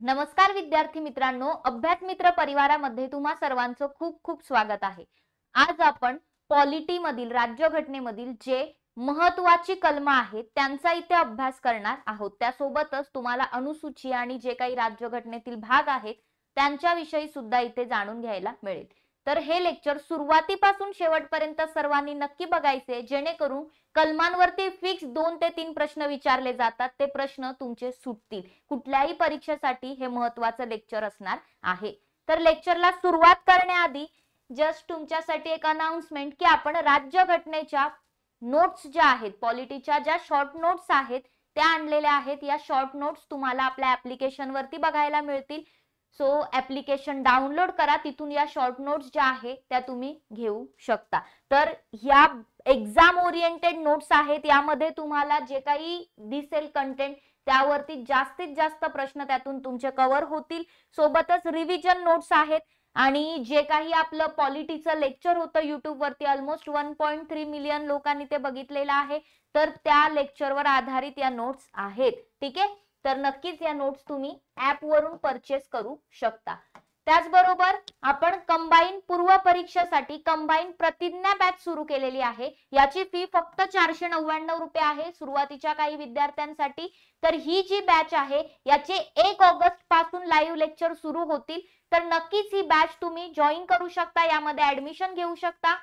नमस्कार विद्यार्थी मित्रांनो, अभ्यास मित्र परिवारामध्ये तुम्हा सर्वांचं खूप खूप स्वागत आहे। आज आपण पॉलिटी मधील राज्यघटनेमधील जे महत्त्वाची कलमं आहेत त्यांचा इथे अभ्यास करणार आहोत। त्यासोबतच तुम्हाला अनुसूची आणि जे काही राज्यघटनेतील भाग आहेत त्यांच्याविषयी सुद्धा इथे जाणून घ्यायला मिळेल। तर हे लेक्चर सुरुवातीपासून शेवटपर्यंत सर्वांनी नक्की बघायचे, जेणेकरून कलमांवरती फिक्स 2 ते 3 प्रश्न विचारले जातात, ते प्रश्न तुमचे सुटतील। कुठल्याही परीक्षेसाठी हे महत्त्वाचं लेक्चर असणार आहे। तर लेक्चरला सुरुवात करण्याआधी जस्ट तुमच्यासाठी एक अनाउन्समेंट की आपण राज्यघटनेच्या नोट्स ज्या आहेत, पॉलिटीच्या ज्या शॉर्ट नोट्स आहेत त्या आणलेल्या आहेत। या शॉर्ट नोट्स तुम्हाला आपल्या ऍप्लिकेशन वरती बघायला मिळतील। सो ऍप्लिकेशन डाउनलोड करा, तिथून या शॉर्ट नोट्स ज्या आहेत त्या तुम्ही घेऊ शकता। तर ह्या एक्झाम ओरिएंटेड नोट्स आहेत, यामध्ये तुम्हाला जे काही दिसेल कंटेंट त्यावरती जास्तीत जास्त प्रश्न त्यातून तुमचे कव्हर होतील। सोबतच रिव्हिजन नोट्स आहेत आणि जे काही आपलं पॉलिटीचं लेक्चर होतं YouTube वरती ऑलमोस्ट 1.3 मिलियन लोकांनी ते बघितलेलं आहे, तर त्या लेक्चरवर आधारित या नोट्स आहेत। ठीक आहे, तर नक्कीच या नोट्स तुम्ही ऍप वरून परचेस करू शकता। त्याचबरोबर आपण कंबाईन पूर्व परीक्षेसाठी कंबाईन प्रतिज्ञा बॅच सुरू केलेली आहे। याची फी फक्त 499 रुपये आहे सुरुवातीच्या काही विद्यार्थ्यांसाठी। तर ही जी बॅच आहे याचे 1 ऑगस्ट पासून लाईव्ह लेक्चर सुरू होतील, तर नक्कीच ही बॅच तुम्ही जॉईन करू शकता, यामध्ये ऍडमिशन घेऊ शकता,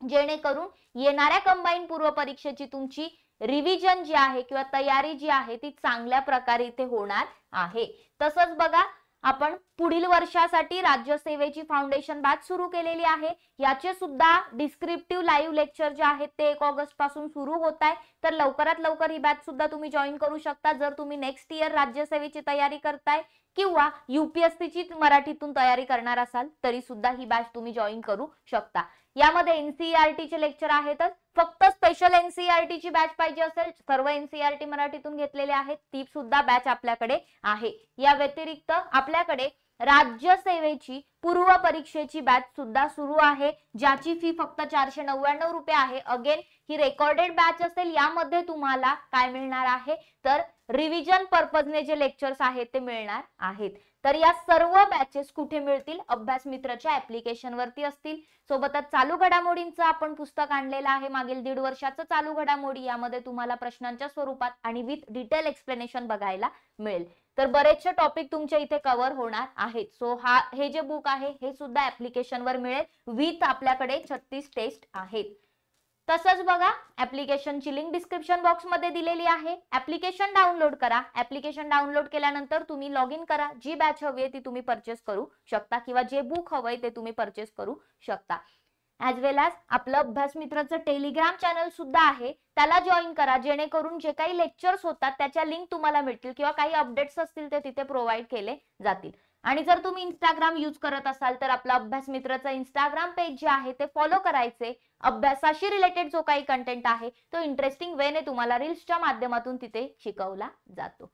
जेणेकरून येणाऱ्या कंबाईन पूर्व परीक्षेची तुमची रिव्हिजन जी आहे किंवा तयारी जी आहे ती चांगल्या प्रकारे इथे होणार आहे। तसंच बघा, आपण पुढील वर्षासाठी राज्यसेवेची फाउंडेशन बॅच सुरू केलेली आहे। याचे सुद्धा डिस्क्रिप्टिव्ह लाईव्ह लेक्चर जे आहेत ते 1 ऑगस्ट पासून सुरू होत आहे, तर लवकरात लवकर ही बॅच सुद्धा तुम्ही जॉईन करू शकता। जर तुम्ही नेक्स्ट इयर राज्यसेवेची तयारी करताय किंवा यूपीएससीची मराठीतून तयारी करणार असाल तरी सुद्धा ही बॅच तुम्ही जॉईन करू शकता। यामध्ये एनसीईआरटी चे लेक्चर आहेतच, फक्त स्पेशल एनसीईआरटी ची बॅच पाहिजे असेल, सर्व एनसीईआरटी मराठीतून घेतलेले आहेत, ती सुद्धा बॅच आपल्याकडे आहे। या व्यतिरिक्त आपल्याकडे राज्यसेवेची पूर्व परीक्षेची बॅच सुद्धा सुरू आहे, ज्याची फी फक्त 499 रुपये आहे। अगेन ही रेकॉर्डेड बॅच असेल, यामध्ये तुम्हाला काय मिळणार आहे तर रिव्हिजन पर्पजने जे लेक्चर्स आहेत ते मिळणार आहेत। तर या सर्व बॅचेस कुठे मिळतील? अभ्यास मित्रच्या ऍप्लिकेशन वरती असतील। सोबतच चालू घडामोडींचं आपण पुस्तक आणलेलं आहे, मागील 1.5 वर्षाचं चालू घडामोडी, यामध्ये तुम्हाला प्रश्नांच्या स्वरूपात आणि विथ डिटेल एक्सप्लेनेशन बघायला मिळेल। तर बरेचसे टॉपिक तुमच्या इथे कव्हर होणार आहेत। सो हे जे बुक आहे हे सुद्धा ऍप्लिकेशन वर मिळेल, विथ आपल्याकडे 36 टेस्ट आहेत। तसंच बघा, ऍप्लिकेशनची लिंक डिस्क्रिप्शन बॉक्स मध्ये दिलेली आहे। ऍप्लिकेशन डाउनलोड करा, ऍप्लिकेशन डाउनलोड केल्यानंतर तुम्ही लॉग इन करा, जी बॅच हवी आहे ती तुम्ही परचेस करू शकता किंवा जे बुक हवंय ते तुम्ही परचेस करू शकता। ॲज वेल ॲज आपलं अभ्यास मित्राचं टेलिग्राम चॅनल सुद्धा आहे, त्याला जॉईन करा, जेणेकरून जे काही लेक्चर्स होतात त्याच्या लिंक तुम्हाला मिळतील किंवा काही अपडेट्स असतील ते तिथे प्रोव्हाइड केले जातील। आणि जर तुम्ही इंस्टाग्राम यूज करत असाल तर आपला अभ्यास मित्राचं इंस्टाग्राम पेज जे आहे ते फॉलो करायचे। अभ्यासाशी रिलेटेड जो काही कंटेंट आहे तो इंटरेस्टिंग वेने तुम्हाला रील्सच्या माध्यमातून तिथे शिकवला जातो।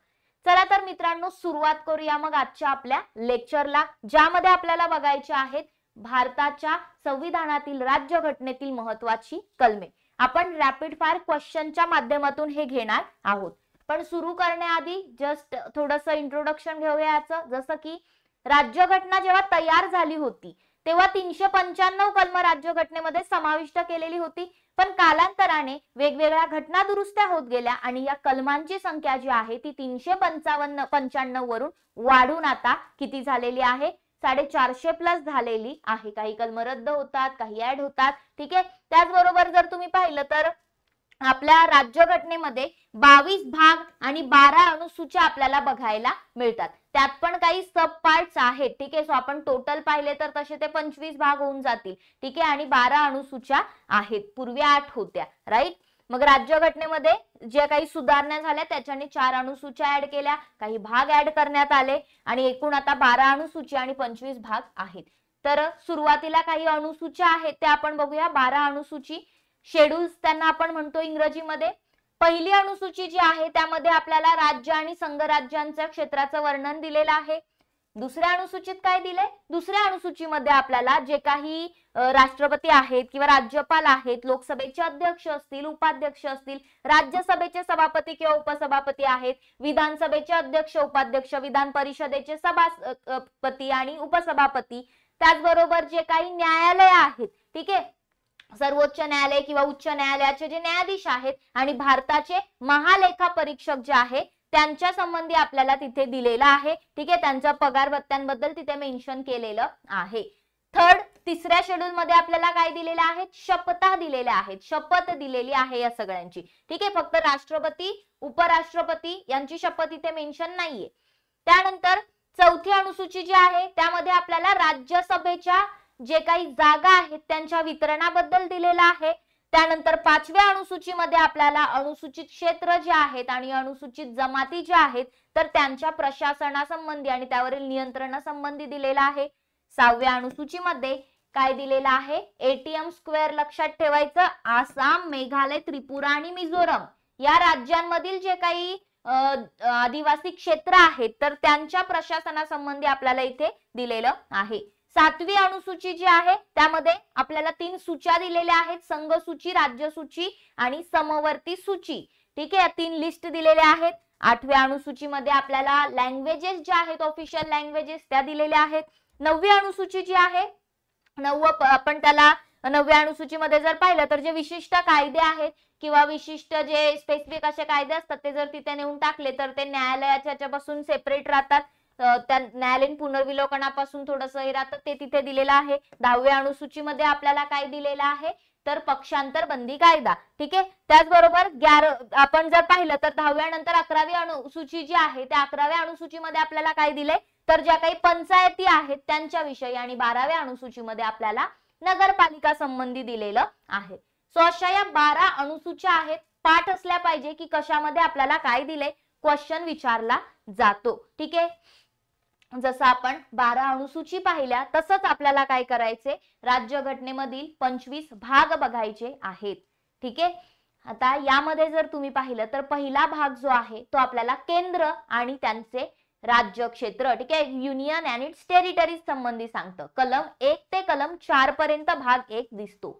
चला तर मित्रांनो, सुरुवात करूया मग आजच्या आपल्या लेक्चरला, ज्यामध्ये आपल्याला बघायचे आहेत भारताच्या संविधानातील राज्यघटनेतील महत्त्वाची कलमे। आपण रॅपिड फायर क्वेश्चनच्या माध्यमातून हे घेणार आहोत। पण सुरू करण्याआधी जस्ट थोडंसं इंट्रोडक्शन घेऊया याचं। जसं की राज्यघटना जेव्हा तयार झाली होती तेव्हा 395 कलम राज्यघटनेमध्ये समाविष्ट केलेली होती, पण कालांतराने वेगवेगळ्या घटना दुरुस्त्या होत गेल्या आणि या कलमांची संख्या जी आहे ती 395 वरून वाढून आता किती झालेली आहे? 450 प्लस झालेली आहे। काही कलम रद्द होतात, काही ऍड होतात। ठीक आहे, त्याचबरोबर जर तुम्ही पाहिलं तर आपल्या राज्यघटनेमध्ये 22 भाग आणि 12 अनुसूच्या आपल्याला बघायला मिळतात, त्यात पण काही सब पार्ट्स आहेत। ठीक आहे, सो आपण टोटल पाहिले तर तसे ते 25 भाग होऊन जातील। ठीक आहे, आणि 12 अनुसूच्या आहेत, पूर्वी 8 होत्या, राईट। मग राज्यघटनेमध्ये जे काही सुधारणा झाल्या त्याच्याने 4 अनुसूच्या ऍड केल्या, काही भाग ऍड करण्यात आले आणि एकूण आता 12 अनुसूची आणि 25 भाग आहेत। तर सुरुवातीला काही अनुसूच्या आहेत ते आपण बघूया। 12 अनुसूची शेड्यूल्स त्यांना आपण म्हणतो इंग्रजीमध्ये। पहिली अनुसूची जी आहे त्यामध्ये आपल्याला राज्य आणि संघराज्यांच्या क्षेत्राचं वर्णन दिलेलं आहे। दुसऱ्या अनुसूचीत काय दिले? दुसऱ्या अनुसूचीमध्ये आपल्याला जे काही राष्ट्रपती आहेत किंवा राज्यपाल आहेत, लोकसभेचे अध्यक्ष असतील, उपाध्यक्ष असतील, राज्यसभेचे सभापती किंवा उपसभापती आहेत, विधानसभेचे अध्यक्ष उपाध्यक्ष, विधान परिषदेचे सभापती आणि उपसभापती, त्याचबरोबर जे काही न्यायालय आहेत, ठीक आहे, सर्वोच्च न्यायालय किंवा उच्च न्यायालयाचे जे न्यायाधीश आहेत आणि भारताचे महालेखा परीक्षक जे आहे त्यांच्या संबंधी आपल्याला तिथे दिलेला आहे, ठीक आहे, त्यांच्या पगार भत्त्यांबद्दल तिथे मेन्शन केलेलं आहे. तिसऱ्या शेड्यूल मध्ये आपल्याला काय दिलेलं आहे? शपथा दिलेल्या आहेत, शपथ दिलेली आहे या सगळ्यांची, ठीक आहे. फक्त राष्ट्रपती उपराष्ट्रपती यांची शपथ इथे मेन्शन नाहीये. त्यानंतर चौथी अनुसूची जी आहे त्यामध्ये आपल्याला राज्यसभेच्या जे काही जागा आहेत त्यांच्या वितरणाबद्दल दिलेला आहे. त्यानंतर पाचव्या अनुसूचीमध्ये आपल्याला अनुसूचित क्षेत्र जे आहेत आणि अनुसूचित जमाती ज्या आहेत तर त्यांच्या प्रशासनासंबंधी आणि त्यावरील नियंत्रणासंबंधी दिलेला आहे. सहाव्या अनुसूचीमध्ये काय दिलेलं आहे? एटीएम स्क्वेअर लक्षात ठेवायचं. आसाम, मेघालय, त्रिपुरा आणि मिझोरम या राज्यांमधील जे काही आदिवासी क्षेत्र आहेत तर त्यांच्या प्रशासनासंबंधी आपल्याला इथे दिलेलं आहे. सातवी अनुसूची जी आहे त्यामध्ये आपल्याला 3 सूच्या दिलेल्या आहेत, संघ सूची, राज्य सूची आणि समवर्ती सूची, ठीक आहे, 3 लिस्ट दिलेल्या आहेत. आठव्या अनुसूचीमध्ये आपल्याला लँग्वेजेस ज्या आहेत ऑफिशियल लँग्वेजेस त्या दिलेल्या आहेत. नववी अनुसूची जी आहे, आपण त्याला नवव्या अनुसूचीमध्ये जर पाहिलं तर जे विशिष्ट कायदे आहेत किंवा विशिष्ट जे स्पेसिफिक असे कायदे असतात ते जर तिथे नेऊन टाकले तर ते न्यायालयाच्या पासून सेपरेट राहतात, त्या न्यायालयीन पुनर्विलोकनापासून थोडंसं हे राहतं, ते तिथे दिलेलं आहे. 10व्या अनुसूचीमध्ये आपल्याला काय दिलेलं आहे तर पक्षांतर बंदी कायदा, ठीक आहे. त्याचबरोबर आपण जर पाहिलं तर 10व्या नंतर 11वी अनुसूची जी आहे त्या 11व्या अनुसूचीमध्ये आपल्याला काय दिले तर ज्या काही पंचायती आहेत त्यांच्याविषयी आणि 12व्या अनुसूचीमध्ये आपल्याला नगरपालिका संबंधी दिलेलं आहे. सो अशा या 12 अनुसूच्या आहेत. पाठ असल्या पाहिजे की कशामध्ये आपल्याला काय दिले, क्वेश्चन विचारला जातो, ठीक आहे. जसं आपण 12 अनुसूची पाहिल्या तसंच आपल्याला काय करायचे, राज्यघटनेमधील 25 भाग बघायचे आहेत, ठीक आहे. आता यामध्ये जर तुम्ही पाहिलं तर पहिला भाग जो आहे तो आपल्याला केंद्र आणि त्यांचे राज्य क्षेत्र, ठीक आहे, युनियन अँड इट्स टेरिटरीज संबंधी सांगतं. कलम 1 ते कलम 4 पर्यंत भाग 1 दिसतो.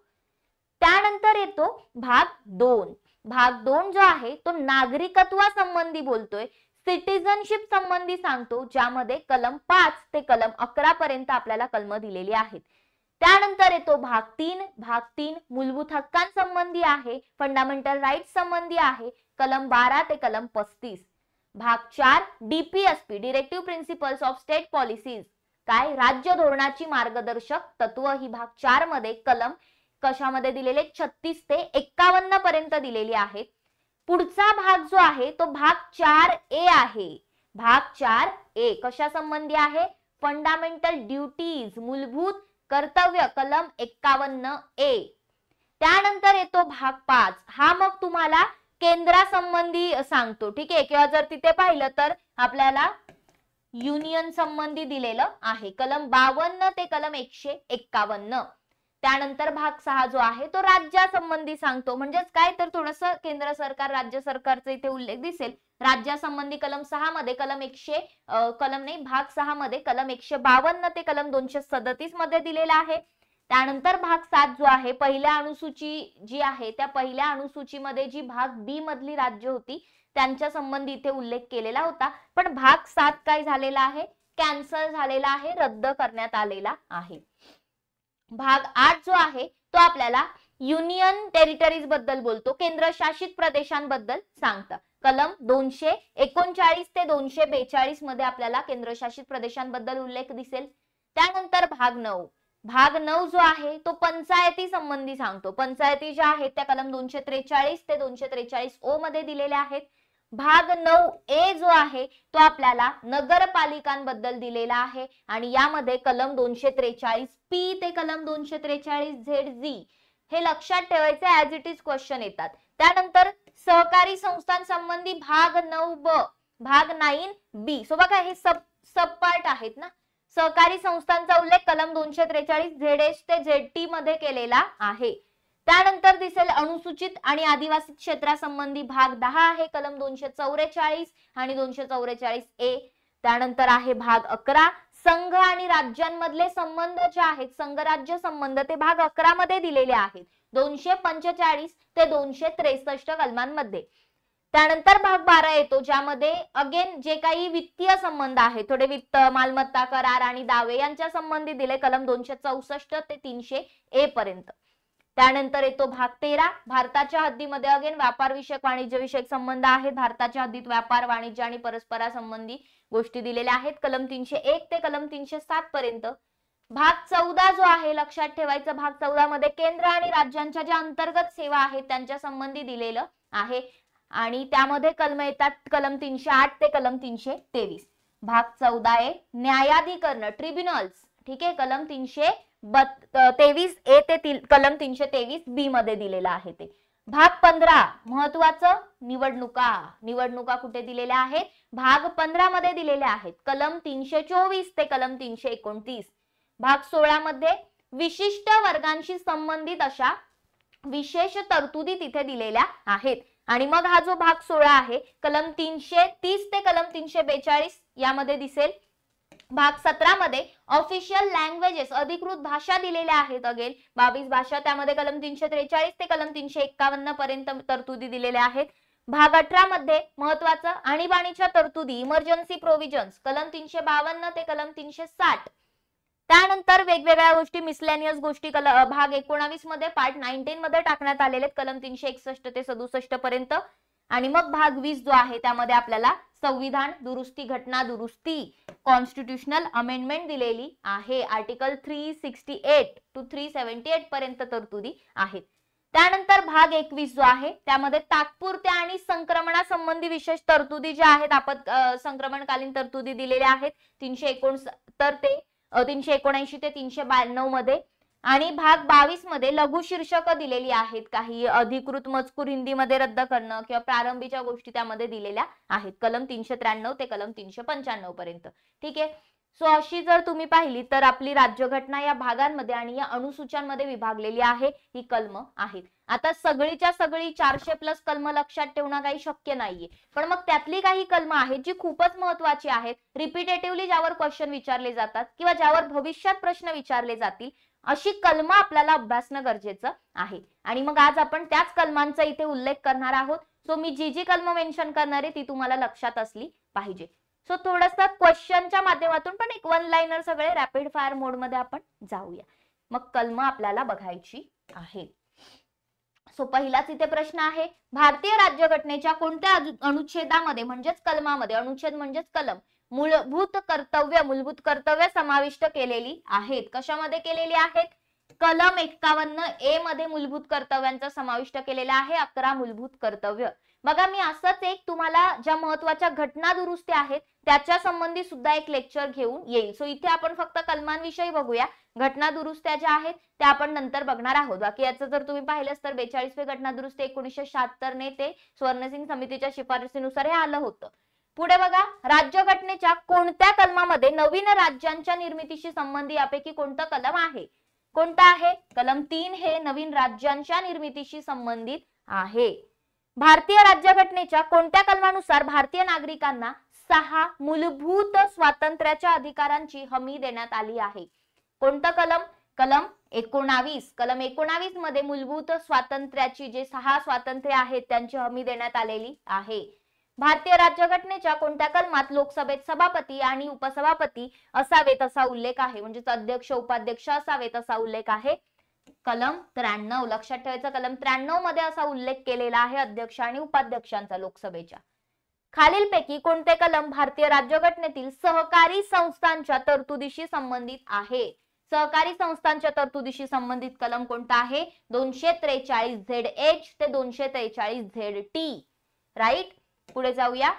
त्यानंतर येतो भाग 2. भाग 2 जो आहे तो नागरिकत्वासंबंधी बोलतोय, सिटिझनशिप संबंधी सांगतो, ज्यामध्ये कलम 5 ते कलम 11 पर्यंत आपल्याला कलम दिलेली आहेत. त्यानंतर येतो भाग 3. भाग 3 मूलभूत हक्कांसंबंधी आहे, फंडामेंटल राईट्स संबंधी आहे, कलम 12 ते कलम 35. भाग 4 DPSP, directive principles of state policies, काय राज्य धोरणाची मार्गदर्शक तत्व, ही भाग 4 मध्ये कलम कशामध्ये दिलेले 36 ते 51 पर्यंत दिलेली आहेत. पुढचा भाग जो आहे तो भाग 4A आहे. भाग 4A कशा संबंधी आहे? फंडामेंटल ड्युटीज, मूलभूत कर्तव्य, कलम 51A. त्यानंतर येतो भाग 5. हा मग तुम्हाला केंद्रासंबंधी सांगतो, ठीक आहे, किंवा जर तिथे पाहिलं तर आपल्याला युनियन संबंधी दिलेलं आहे, कलम 52 ते कलम 151. त्यानंतर भाग 6 जो आहे तो राज्यासंबंधी सांगतो, म्हणजेच काय तर थोडंसं केंद्र सरकार राज्य सरकारचा इथे उल्लेख दिसेल. राज्यासंबंधी कलम 6 मध्ये भाग 6 मध्ये कलम 152 ते कलम 237 मध्ये दिलेला आहे. त्यानंतर भाग 7 जो आहे, पहिल्या अनुसूची जी आहे त्या पहिल्या अनुसूचीमध्ये जी भाग बी मधली राज्य होती त्यांच्या संबंधी इथे उल्लेख केलेला होता, पण भाग 7 काय झालेला आहे, कॅन्सल झालेला आहे, रद्द करण्यात आलेला आहे. भाग 8 जो आहे तो आपल्याला युनियन टेरिटरीज बद्दल बोलतो, केंद्रशासित प्रदेशांबद्दल सांगतं. कलम 239 ते 242 मध्ये आपल्याला केंद्रशासित प्रदेशांबद्दल उल्लेख दिसेल. त्यानंतर भाग 9. भाग 9 जो आहे तो पंचायती संबंधी सांगतो. पंचायती ज्या आहेत त्या कलम 243 ते 243 ओ मध्ये दिलेल्या आहेत. भाग 9A जो आहे तो आपल्याला नगरपालिकांबद्दल दिलेला आहे आणि यामध्ये कलम 243P ते कलम 243ZG हे लक्षात ठेवायचे, ऍज इट इज क्वेश्चन येतात. त्यानंतर सहकारी संस्थांसंबंधी भाग 9B, भाग 9B. सो बघा हे सब पार्ट आहेत ना. सहकारी संस्थांचा उल्लेख कलम 243 ZH ते ZT मध्ये केलेला आहे. त्यानंतर दिसेल अनुसूचित आणि आदिवासी क्षेत्रासंबंधी भाग 10 आहे, कलम 244 आणि 244A. त्यानंतर आहे भाग 11 संघ आणि राज्यांमधले संबंध जे आहेत, संघ राज्य संबंध, ते भाग 11 मध्ये दिलेले आहेत 245 ते 263 कलमांमध्ये. त्यानंतर भाग 12 येतो ज्यामध्ये अगेन जे काही वित्तीय संबंध आहे, थोडे वित्त, मालमत्ता, करार आणि दावे यांच्या संबंधी दिले कलम 264 ते 300A पर्यंत. त्यानंतर येतो भाग 13 भारताच्या हद्दीमध्ये अगेन व्यापार विषयक, वाणिज्य विषयक संबंध आहेत. भारताच्या हद्दीत व्यापार, वाणिज्य आणि परस्परासंबंधी गोष्टी दिलेल्या आहेत कलम 301 ते कलम 307 पर्यंत. भाग 14 जो आहे लक्षात ठेवायचं, भाग 14 मध्ये केंद्र आणि राज्यांच्या ज्या अंतर्गत सेवा आहेत त्यांच्या संबंधी दिलेलं आहे आणि त्यामध्ये कलम येतात कलम 308 ते कलम 323. भाग 14 आहे न्यायाधिकरण, ट्रिब्युनल्स, ठीक आहे, कलम 323A ते कलम 323B मध्ये दिलेलं आहे ते. भाग 15 महत्वाचं निवडणुका, निवडणुका कुठे दिलेल्या आहेत, भाग 15 मध्ये दिलेल्या आहेत कलम 324 ते कलम 329. भाग 16 मध्ये विशिष्ट वर्गांशी संबंधित अशा विशेष तरतुदी तिथे दिलेल्या आहेत. आणि मग हा जो भाग 16 आहे कलम 330 ते कलम 342 यामध्ये दिसेल. भाग 17 मध्ये ऑफिशियल लँग्वेजेस, अधिकृत भाषा दिलेल्या आहेत अगेन 22 भाषा, त्यामध्ये कलम 343 ते कलम 351 पर्यंत तरतुदी दिलेल्या आहेत. भाग 18 मध्ये महत्वाचं आणीबाणीच्या तरतुदी, इमर्जन्सी प्रोव्हिजन्स, कलम 352 ते कलम 360. त्यानंतर वेगवेगळ्या गोष्टी, मिसलेनियस गोष्टी भाग 19 मध्ये पार्ट 19 मध्ये टाकण्यात आलेले कलम 361 ते 67 पर्यंत. आणि मग भाग 20 जो आहे त्यामध्ये आपल्याला संविधान दुरुस्ती, घटना दुरुस्ती, कॉन्स्टिट्यूशनल अमेंडमेंट दिलेली आहे. आर्टिकल 368 टू 378 पर्यंत तरतुदी आहेत. त्यानंतर भाग 21 जो आहे त्यामध्ये तात्पुरत्या आणि संक्रमणासंबंधी विशेष तरतुदी ज्या आहेत, संक्रमणकालीन तरतुदी दिलेल्या आहेत 379 ते 392 मध्ये. आणि भाग 22 मध्ये लघु शीर्षक दिलेली आहेत, काही अधिकृत मजकूर हिंदीमध्ये रद्द करणं किंवा प्रारंभीच्या गोष्टी त्यामध्ये दिलेल्या आहेत कलम 393 ते कलम 395 पर्यंत. ठीक आहे. सो अशी जर तुम्ही पाहिली तर आपली राज्यघटना या भागांमध्ये आणि या अनुसूच्यांमध्ये विभागलेली आहे, ही कलम आहेत. आता सगळीच्या सगळी 400+ कलम लक्षात ठेवणं काही शक्य नाहीये, पण मग त्यातली काही कलम आहेत जी खूपच महत्वाची आहेत, रिपीटेटिव्हली ज्यावर क्वेश्चन विचारले जातात किंवा ज्यावर भविष्यात प्रश्न विचारले जातील, अशी कलम आपल्याला अभ्यासणं गरजेचं आहे. आणि मग आज आपण त्याच कलमांचा इथे उल्लेख करणार आहोत. सो मी जी कलम मेन्शन करणार आहे ती तुम्हाला लक्षात असली पाहिजे. सो थोडंसं क्वेश्चनच्या माध्यमातून पण एक वन लाइनर सगळे रॅपिड फायर मोड मध्ये आपण जाऊया. मग कलम आपल्याला बघायची आहे. सो पहिलाच इथे प्रश्न आहे, भारतीय राज्यघटनेच्या कोणत्या अनुच्छेदामध्ये म्हणजेच कलमामध्ये, अनुच्छेद म्हणजेच कलम, मूलभूत कर्तव्य समाविष्ट केलेली आहेत. कशामध्ये केलेली आहेत? कलम 51A मध्ये मूलभूत कर्तव्यांचा समाविष्ट केलेला आहे. 11 मूलभूत कर्तव्य. बघा मी असंच एक तुम्हाला ज्या महत्वाच्या घटना दुरुस्ती आहेत त्याच्या संबंधी सुद्धा एक लेक्चर घेऊन येईल. सो इथे आपण फक्त कलमांविषयी बघूया, घटना दुरुस्त्या ज्या आहेत त्या आपण नंतर बघणार आहोत. बाकी याचं जर तुम्ही पाहिलंच तर 42वी घटना दुरुस्ती 1976 ने ते स्वर्णसिंग समितीच्या शिफारसीनुसार हे आलं होतं. पुढे बघा, राज्यघटनेच्या कोणत्या कलमामध्ये नवीन राज्यांच्या निर्मितीशी संबंधी यापैकी कोणतं कलम आहे? कोणतं आहे? कलम 3 हे नवीन राज्यांच्या निर्मितीशी संबंधित आहे. भारतीय राज्यघटनेच्या कोणत्या कलमानुसार भारतीय नागरिकांना 6 मूलभूत स्वातंत्र्याच्या अधिकारांची हमी देण्यात आली आहे? कोणतं कलम? कलम 19. कलम 19 मध्ये मूलभूत स्वातंत्र्याची जे 6 स्वातंत्र्य आहेत त्यांची हमी देण्यात आलेली आहे. भारतीय राज्यघटनेच्या कोणत्या कलमात लोकसभेत सभापती आणि उपसभापती असावेत असा उल्लेख आहे? म्हणजे अध्यक्ष उपाध्यक्ष असावेत असा उल्लेख आहे. कलम 93. लक्षात ठेवायचं, कलम 93 मध्ये असा उल्लेख केलेला आहे अध्यक्ष आणि उपाध्यक्षांचा लोकसभेच्या. खालीलपैकी कोणते कलम भारतीय राज्यघटनेतील सहकारी संस्थांच्या तरतुदीशी संबंधित आहे? सहकारी संस्थांच्या तरतुदीशी संबंधित कलम कोणता आहे? 243ZH ते 243ZT. राईट. पुढे जाऊया.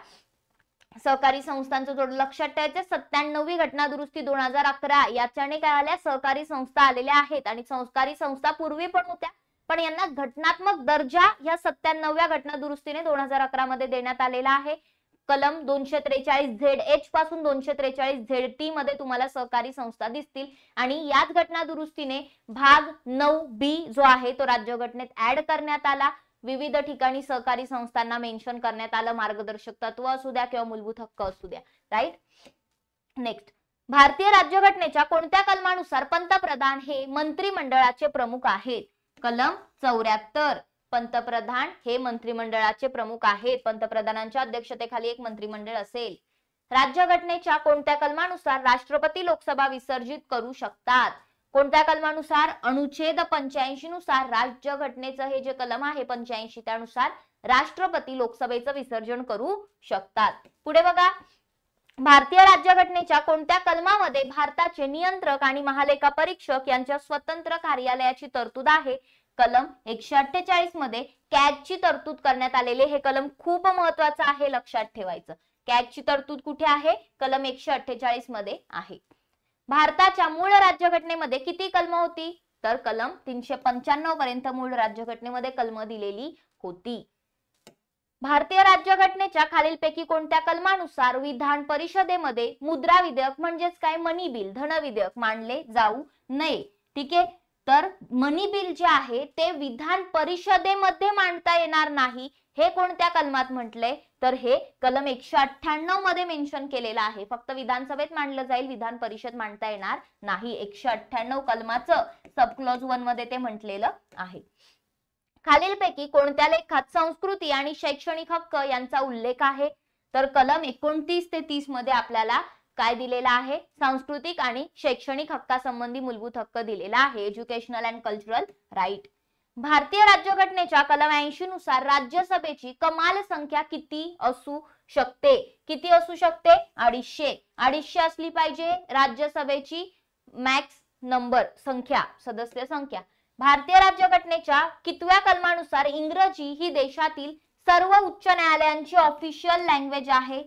सहकारी संस्थांचं थोडं लक्षात ठेवायचं. 97वी घटना दुरुस्ती 2011 याच्याने काय आल्या? सहकारी संस्था आलेल्या आहेत आणि सहकारी संस्था पूर्वी पण होत्या, पण यांना घटनात्मक दर्जा या 97व्या घटना दुरुस्तीने 2011 मध्ये देण्यात आलेला आहे. कलम 243ZH पासून 243ZT मध्ये तुम्हाला सहकारी संस्था दिसतील. आणि याच घटना दुरुस्तीने भाग 9B जो आहे तो राज्यघटनेत ऍड करण्यात आला. विविध ठिकाणी सहकारी संस्थांना मेन्शन करण्यात आलं, मार्गदर्शक तत्व असू द्या किंवा मूलभूत हक्क असू द्या, राईट. नेक्स्ट, भारतीय राज्यघटनेच्या कोणत्या कलमानुसार पंतप्रधान हे मंत्रिमंडळाचे प्रमुख आहेत? कलम 74. पंतप्रधान हे मंत्रिमंडळाचे प्रमुख आहेत. पंतप्रधानांच्या अध्यक्षतेखाली एक मंत्रिमंडळ असेल. राज्यघटनेच्या कोणत्या कलमानुसार राष्ट्रपती लोकसभा विसर्जित करू शकतात? कोणत्या कलमानुसार? अनुच्छेद 85 नुसार राज्यघटनेचं हे जे कलम आहे 85 त्यानुसार राष्ट्रपती लोकसभेचं विसर्जन करू शकतात. पुढे बघा, भारतीय राज्यघटनेच्या कोणत्या कलमामध्ये भारताचे नियंत्रक आणि महालेखा परीक्षक यांच्या स्वतंत्र कार्यालयाची तरतूद आहे? कलम 148 मध्ये कॅगची तरतूद करण्यात आलेले हे कलम खूप महत्वाचं आहे, लक्षात ठेवायचं. कॅगची तरतूद कुठे आहे? कलम 148 मध्ये आहे. भारताच्या मूळ राज्यघटनेमध्ये किती कलम होती? तर कलम 395 पर्यंत मूळ राज्यघटनेमध्ये कलम दिलेली होती. भारतीय राज्यघटनेच्या खालीलपैकी कोणत्या कलमानुसार विधान परिषदेमध्ये मुद्रा विधेयक म्हणजेच काय, मनी बिल, धन विधेयक मांडले जाऊ नये? ठीक आहे, तर मनी बिल जे आहे ते विधान परिषदेमध्ये मांडता येणार नाही, हे कोणत्या कलमात म्हटलंय? तर हे कलम 198 मध्ये मेन्शन केलेलं आहे. फक्त विधानसभेत मांडलं जाईल, विधान परिषद मांडता येणार नाही. 198 कलमाचं सब क्लॉज 1 मध्ये ते म्हटलेलं आहे. खालीलपैकी कोणत्या लेखात संस्कृती आणि शैक्षणिक हक्क यांचा उल्लेख आहे? तर कलम 29 ते 30 मध्ये आपल्याला काय दिलेला आहे? सांस्कृतिक आणि शैक्षणिक हक्कासंबंधी मूलभूत हक्क दिलेला आहे, एज्युकेशनल अँड कल्चरल राईट. भारतीय राज्यघटनेच्या कलम 80 नुसार राज्यसभेची कमाल संख्या किती असू शकते? किती असू शकते? 250. 250 असली पाहिजे राज्यसभेची मॅक्स नंबर संख्या, सदस्य संख्या. भारतीय राज्यघटनेच्या कितव्या कलमानुसार इंग्रजी ही देशातील सर्व उच्च न्यायालयांची ऑफिशियल लँग्वेज आहे?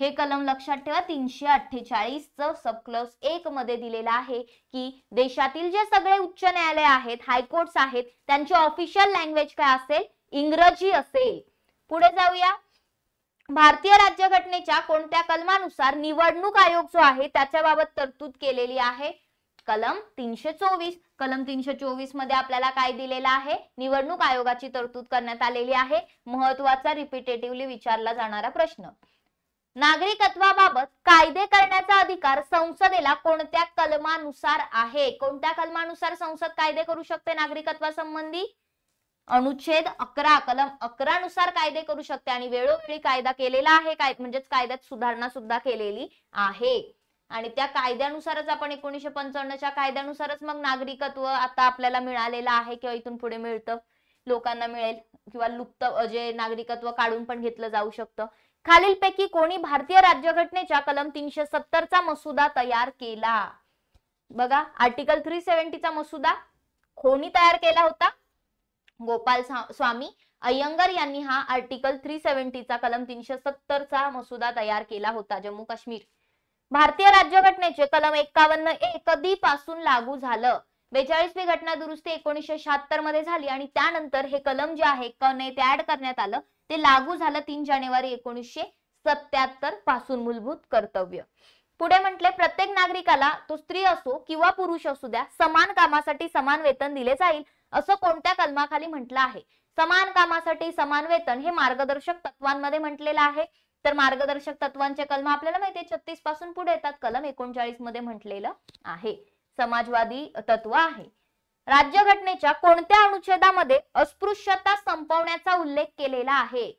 हे कलम लक्षात ठेवा, 348 च सब क्लॉज 1 मध्ये दिलेला आहे की देशातील जे सगळे उच्च न्यायालय आहेत, हायकोर्ट्स आहेत, त्यांची ऑफिशियल लँग्वेज काय असेल? इंग्रजी असेल. पुढे जाऊया, भारतीय राज्यघटनेच्या कोणत्या कलमानुसार निवडणूक आयोग जो आहे त्याच्याबाबत तरतूद केलेली आहे? कलम 324. कलम 324 मध्ये आपल्याला काय दिलेला आहे? निवडणूक आयोगाची तरतूद करण्यात आलेली आहे. महत्वाचा रिपीटेटिव्हली विचारला जाणारा प्रश्न. नागरिकत्वाबाबत कायदे करण्याचा अधिकार संसदेला कोणत्या कलमानुसार आहे? कोणत्या कलमानुसार संसद कायदे करू शकते नागरिकत्वासंबंधी? अनुच्छेद 11. कलम 11 नुसार कायदे करू शकते आणि वेळोवेळी कायदा केलेला आहे, म्हणजेच कायद्यात सुधारणा सुद्धा केलेली आहे. आणि त्या कायद्यानुसारच आपण 1955च्या कायद्यानुसारच मग नागरिकत्व आता आपल्याला मिळालेलं आहे किंवा इथून पुढे मिळतं, लोकांना मिळेल किंवा लुप्त जे नागरिकत्व काढून पण घेतलं जाऊ शकतं. खालीलपैकी कोणी भारतीय राज्यघटनेच्या कलम 370 चा मसुदा तयार केला? बघा, आर्टिकल 370 चा मसुदा कोणी तयार केला होता? गोपाल स्वामी अय्यंगर यांनी हा आर्टिकल 370 चा कलम 370 चा मसुदा तयार केला होता, जम्मू काश्मीर. भारतीय राज्यघटनेचे कलम 51A कधीपासून लागू झालं? 42वी घटना दुरुस्ती 1976 मध्ये झाली आणि त्यानंतर हे कलम जे आहे ते ऍड करण्यात आलं, ते लागू झालं 3 जानेवारी 1977 पासून. मूलभूत कर्तव्य. पुढे म्हटले, प्रत्येक नागरिकाला, तो स्त्री असो किंवा पुरुष असू द्या, समान कामासाठी समान वेतन दिले जाईल असं कोणत्या कलमाखाली म्हटलं आहे? समान कामासाठी समान वेतन हे मार्गदर्शक तत्वांमध्ये म्हटलेलं आहे. तर मार्गदर्शक तत्वांचे कलम आपल्याला माहिती आहे 36 पासून पुढे येतात. कलम 39 मध्ये म्हटलेलं आहे. समाजवादी तत्व आहे. राज्यघटनेच्या कोणत्या अनुच्छेदामध्ये अस्पृश्यता संपवण्याचा उल्लेख केलेला आहे?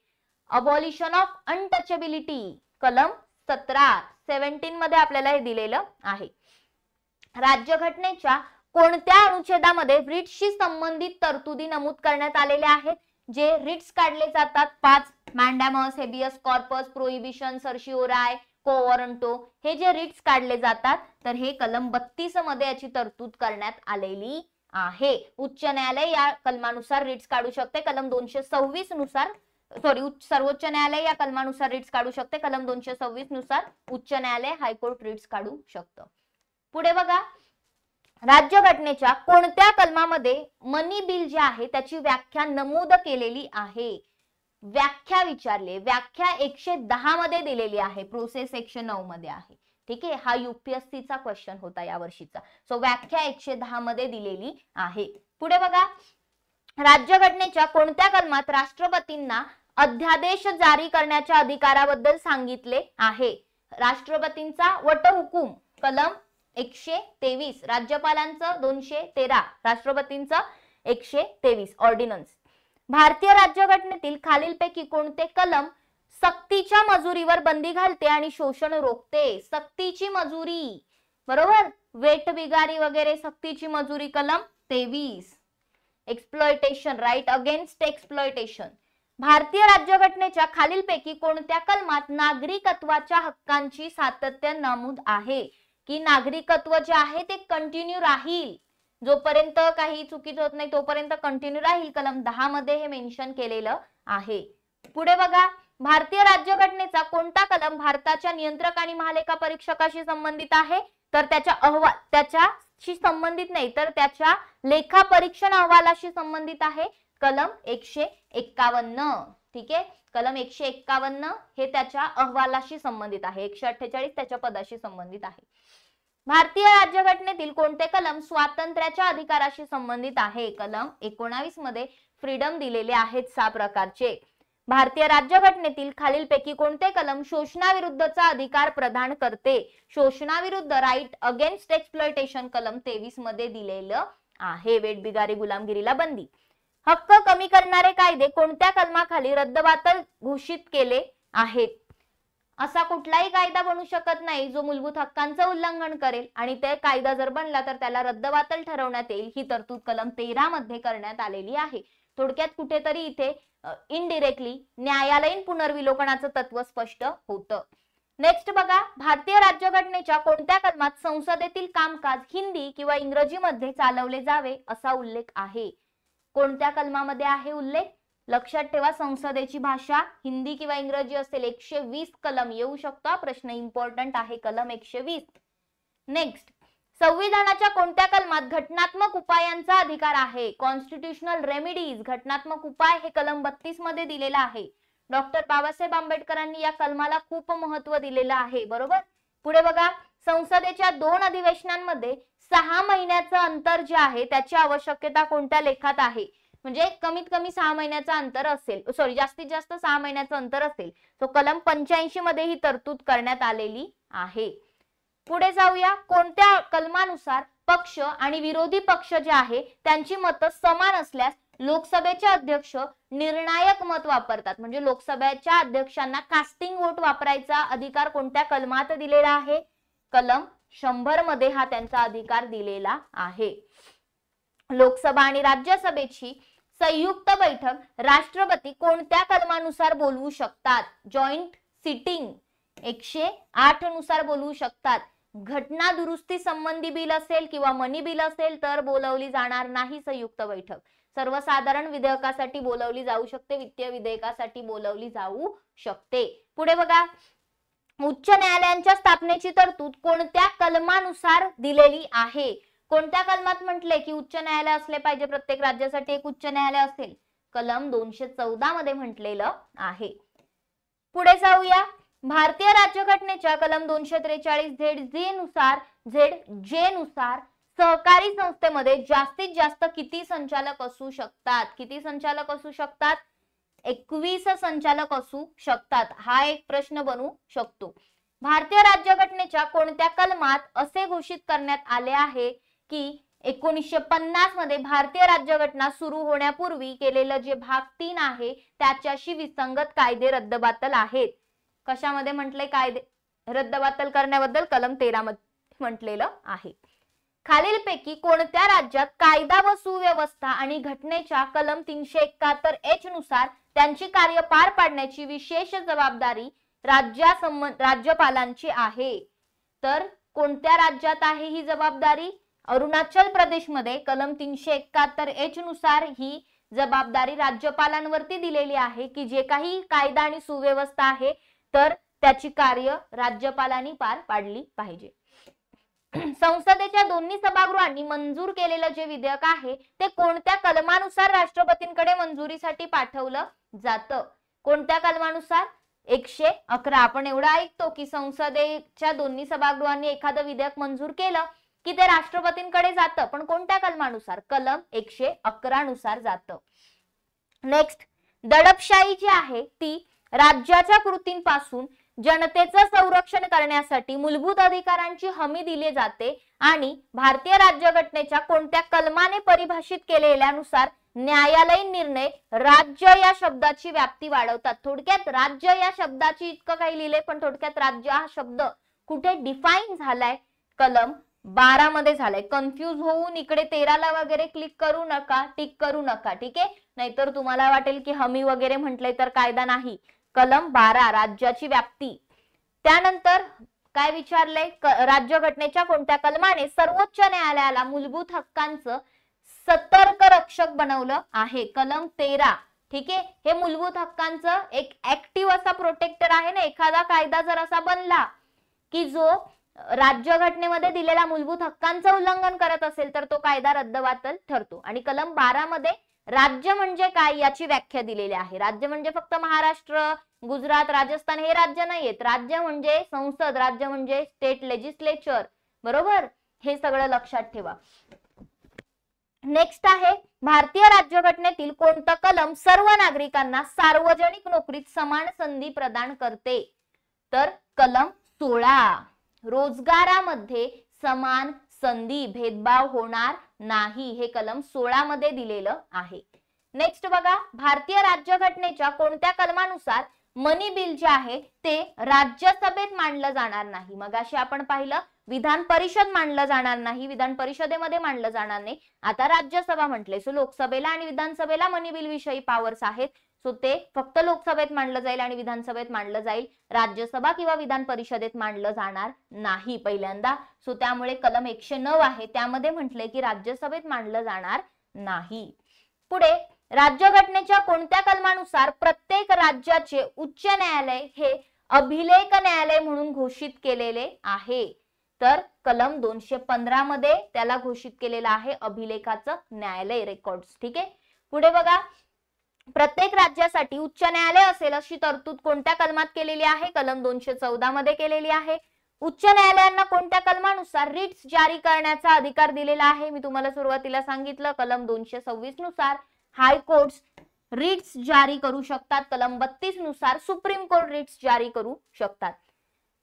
Abolition of untouchability. कलम 17 मध्ये आपल्याला हे दिलेलं आहे. राज्यघटनेच्या कोणत्या अनुच्छेदामध्ये रिट्सशी संबंधित तरतुदी नमूद करण्यात आलेल्या आहेत? जे रिट्स काढले जातात 5, मॅन्डॅमस, हेबियस कॉर्पस, प्रोहिबिशन, सर्शिओराय, कोवॉरंटो, हे जे रिट्स काढले जातात तर हे कलम 32 मध्ये याची तरतूद करण्यात आलेली आहे. उच्च न्यायालय या कलमानुसार रिट्स काढू शकते. कलम 226 नुसार सर्वोच्च न्यायालय या कलमानुसार रिट्स काढू शकते. कलम 226 नुसार उच्च न्यायालय, हायकोर्ट रिट्स काढू शकतं. पुढे बघा, राज्यघटनेच्या कोणत्या कलमामध्ये मनी बिल जे आहे त्याची व्याख्या नमूद केलेली आहे? व्याख्या विचारले, व्याख्या 110 मध्ये दिलेली आहे, प्रोसेस 109 मध्ये आहे. ठीक आहे, हा UPSC चा क्वेश्चन होता या वर्षीचा. सो व्याख्या 110 मध्ये दिलेली आहे. पुढे बघा, राज्यघटनेच्या कोणत्या कलमात राष्ट्रपतींना अध्यादेश जारी करण्याच्या अधिकाराबद्दल सांगितले आहे? राष्ट्रपतींचा वटहुकूम कलम 123, राज्यपालांचं 213, राष्ट्रपतींचं 123 ऑर्डिनन्स. भारतीय राज्यघटनेतील खालीलपैकी कोणते कलम सक्तीच्या मजुरीवर बंदी घालते आणि शोषण रोखते? सक्तीची मजुरी, बरोबर, वेठबिगारी वगैरे सक्तीची मजुरी कलम 23. Exploitation, right against exploitation. भारतीय राज्यघटनेच्या खालीलपैकी कोणत्या कलमात नागरिकत्वाच्या हक्कांची सातत्य नमूद आहे? की नागरिकत्व जे आहे ते कंटिन्यू राहील, जोपर्यंत काही चुकीचं होत नाही तोपर्यंत कंटिन्यू राहील. कलम 10 मध्ये हे मेन्शन केलेलं आहे. पुढे बघा, भारतीय राज्यघटनेचा कोणता कलम भारताच्या नियंत्रक आणि महालेखा परीक्षकाशी संबंधित आहे? तर त्याच्या अहवाल, त्याच्याशी संबंधित नाही तर त्याच्या लेखा परीक्षण अहवालाशी संबंधित आहे. कलम 151. ठीक आहे, कलम 151 हे त्याच्या अहवालाशी संबंधित आहे. 148 त्याच्या पदाशी संबंधित आहे. भारतीय राज्यघटनेतील कोणते कलम स्वातंत्र्याच्या अधिकाराशी संबंधित आहे? कलम 19 मध्ये फ्रीडम दिलेले आहेत 6 प्रकारचे. भारतीय राज्यघटनेतील खालीलपैकी कोणते कलम शोषणाविरुद्धचा अधिकार प्रदान करते? शोषणाविरुद्ध, राईट अगेन्स्ट एक्सप्लॉयटेशन कलम 23 मध्ये दिलेलं आहे. वेठबिगारी, गुलामगिरीला बंदी. हक्क कमी करणारे कायदे कोणत्या कलमाखाली रद्दबातल घोषित केले आहेत? असा कुठलाही कायदा बनू शकत नाही जो मूलभूत हक्कांचं उल्लंघन करेल आणि ते कायदा जर बनला तर त्याला रद्दबातल ठरवण्यात येईल. ही तरतूद कलम 13 मध्ये करण्यात आलेली आहे. थोडक्यात कुठेतरी इथे इनडिरेक्टली न्यायालयीन पुनर्विलोकनाचं तत्व स्पष्ट होतं. नेक्स्ट बघा, भारतीय राज्यघटनेच्या कोणत्या कलमात संसदेतील कामकाज हिंदी किंवा इंग्रजीमध्ये चालवले जावे असा उल्लेख आहे? कोणत्या कलमामध्ये आहे उल्लेख? लक्षात ठेवा, संसदेची भाषा हिंदी किंवा इंग्रजी असेल. 120 कलम येऊ शकतो. प्रश्न इम्पॉर्टंट आहे, कलम 120. नेक्स्ट, संविधानाच्या कोणत्या कलमात घटनात्मक उपायांचा अधिकार आहे? कॉन्स्टिट्यूशनल रेमेडीज, घटनात्मक उपाय हे कलम 32 मध्ये दिलेलं आहे. डॉक्टर बाबासाहेब आंबेडकरांनी या कलमाला खूप महत्व दिलेलं आहे, बरोबर. पुढे बघा, संसदेच्या 2 अधिवेशनांमध्ये 6 महिन्याचं अंतर जे आहे त्याची आवश्यकता कोणत्या लेखात आहे? म्हणजे कमीत कमी 6 महिन्याचं अंतर असेल, सॉरी जास्तीत जास्त 6 महिन्याचं अंतर असेल. तो कलम 85 मध्ये ही तरतूद करण्यात आलेली आहे. पुढे जाऊया, कोणत्या कलमानुसार पक्ष आणि विरोधी पक्ष जे आहे त्यांची मतं समान असल्यास लोकसभेचे अध्यक्ष निर्णायक मत वापरतात? म्हणजे लोकसभेच्या अध्यक्षांना कास्टिंग वोट वापरायचा अधिकार कोणत्या कलमात दिलेला आहे? कलम 100 मध्ये हा त्यांचा अधिकार दिलेला आहे. लोकसभा आणि राज्यसभेची संयुक्त बैठक राष्ट्रपती कोणत्या कलमानुसार बोलवू शकतात? जॉईंट सिटिंग 108 नुसार बोलवू शकतात. घटना दुरुस्ती संबंधी बिल असेल किंवा मनी बिल असेल तर बोलवली जाणार नाही संयुक्त बैठक. सर्वसाधारण विधेयकासाठी बोलवली जाऊ शकते, वित्तीय विधेयकासाठी बोलवली जाऊ शकते. पुढे बघा, उच्च न्यायालयांच्या स्थापनेची तरतूद कोणत्या कलमानुसार दिलेली आहे? कोणत्या कलमात म्हटले की उच्च न्यायालय असले पाहिजे, प्रत्येक राज्यासाठी एक उच्च न्यायालय असेल? कलम 214 मध्ये म्हटलेलं आहे. पुढे जाऊया, भारतीय राज्यघटनेच्या कलम 243 ZJ नुसार सहकारी संस्थेमध्ये जास्तीत जास्त किती संचालक असू शकतात? किती संचालक असू शकतात? 21 संचालक असू शकतात. हा एक प्रश्न बनू शकतो. भारतीय राज्यघटनेच्या कोणत्या कलमात असे घोषित करण्यात आले आहे की 1950 मध्ये भारतीय राज्यघटना सुरू होण्यापूर्वी केलेलं जे भाग 3 आहे त्याच्याशी विसंगत कायदे रद्दबातल आहेत? कशामध्ये म्हटले कायदे रद्दबातल करण्याबद्दल? कलम 13 मध्ये म्हटलेलं आहे. खालीलपैकी कोणत्या राज्यात कायदा व सुव्यवस्था आणि घटनेच्या कलम 371H नुसार त्यांची कार्य पार पाडण्याची विशेष जबाबदारी राज्यपालांची आहे? तर कोणत्या राज्यात आहे ही जबाबदारी? अरुणाचल प्रदेशमध्ये कलम 371H नुसार ही जबाबदारी राज्यपालांवरती दिलेली आहे की जे काही कायदा आणि सुव्यवस्था आहे तर त्याची कार्य राज्यपालांनी पार पाडली पाहिजे. संसदेच्या दोन्ही सभागृहांनी मंजूर केलेलं जे विधेयक आहे ते कोणत्या कलमानुसार राष्ट्रपतींकडे मंजुरीसाठी पाठवलं जातं? कोणत्या कलमानुसार? 111. आपण एवढं ऐकतो की संसदेच्या दोन्ही सभागृहांनी एखादं विधेयक मंजूर केलं की ते राष्ट्रपतींकडे जातं, पण कोणत्या कलमानुसार? कलम 111 नुसार जातं. नेक्स्ट, दडपशाही जी आहे ती राज्याच्या कृतींपासून जनतेचं संरक्षण करण्यासाठी मूलभूत अधिकारांची हमी दिली जाते आणि भारतीय राज्यघटनेच्या कोणत्या कलमाने परिभाषित केलेल्यानुसार न्यायालयीन निर्णय राज्य या शब्दाची व्याप्ती वाढवतात. थोडक्यात राज्य या शब्दाची इतकं काही लिहिले, पण थोडक्यात राज्य हा शब्द कुठे डिफाईन झालाय? कलम 12 मध्ये झालाय. कन्फ्यूज होऊन इकडे 13 ला वगैरे क्लिक करू नका, टिक करू नका, ठीक आहे? नाहीतर तुम्हाला वाटेल की हमी वगैरे म्हटलंय तर कायदा नाही. कलम 12 राज्याची व्याप्ती. त्यानंतर काय विचारलंय? राज्यघटनेच्या कोणत्या कलमाने सर्वोच्च न्यायालयाला मूलभूत हक्कांचं सतर्क रक्षक बनवलं आहे? कलम 13. ठीक आहे, हे मूलभूत हक्कांचं एक ऍक्टिव्ह असा प्रोटेक्टर आहे ना. एखादा कायदा जर असा बनला की जो राज्यघटनेमध्ये दिलेल्या मूलभूत हक्कांचं उल्लंघन करत असेल तर तो कायदा रद्दबातल ठरतो. आणि कलम 12 मध्ये राज्य म्हणजे काय याची व्याख्या दिलेली आहे. राज्य म्हणजे फक्त महाराष्ट्र, गुजरात, राजस्थान हे राज्य नाहीयेत. राज्य म्हणजे संसद, राज्य म्हणजे स्टेट लेजिस्लेचर, बरोबर? हे सगळं लक्षात ठेवा. नेक्स्ट आहे, भारतीय राज्यघटनेतील कोणतं कलम सर्व नागरिकांना सार्वजनिक नोकरीत समान संधी प्रदान करते? तर कलम 16. रोजगारामध्ये समान संधी, भेदभाव होणार नाही, हे कलम 16 मध्ये दिलेलं आहे. नेक्स्ट बघा, भारतीय राज्यघटनेच्या कोणत्या कलमानुसार मनी बिल जे आहे ते राज्यसभेत मांडलं जाणार नाही? मगाशी आपण पाहिलं विधान परिषद मांडलं जाणार नाही, विधान परिषदेमध्ये मांडलं जाणार नाही. आता राज्यसभा म्हटले, सो लोकसभेला आणि विधानसभेला मनी बिल विषयी पॉवर्स आहेत. सो ते फक्त लोकसभेत मांडलं जाईल आणि विधानसभेत मांडलं जाईल. राज्यसभा किंवा विधान परिषदेत मांडलं जाणार नाही पहिल्यांदा. सो त्यामुळे कलम 109 आहे त्यामध्ये म्हटलंय की राज्यसभेत मांडलं जाणार नाही. पुढे, राज्यघटनेच्या कोणत्या कलमानुसार प्रत्येक राज्याचे उच्च न्यायालय हे अभिलेख न्यायालय म्हणून घोषित केलेले आहे? तर कलम 215 मध्ये त्याला घोषित केलेलं आहे अभिलेखाचं न्यायालय, रेकॉर्ड्स. ठीक आहे, पुढे बघा, प्रत्येक राज्यासाठी उच्च न्यायालय असेल अशी तरतूद कोणत्या कलमात केलेली आहे? कलम 214 मध्ये केलेली आहे. उच्च न्यायालयांना कोणत्या कलमानुसार रिट्स जारी करण्याचा अधिकार दिलेला आहे? मी तुम्हाला सुरुवातीला सांगितलं, कलम 226 नुसार हायकोर्ट्स रिट्स जारी करू शकतात. कलम 32 नुसार सुप्रीम कोर्ट रिट्स जारी करू शकतात.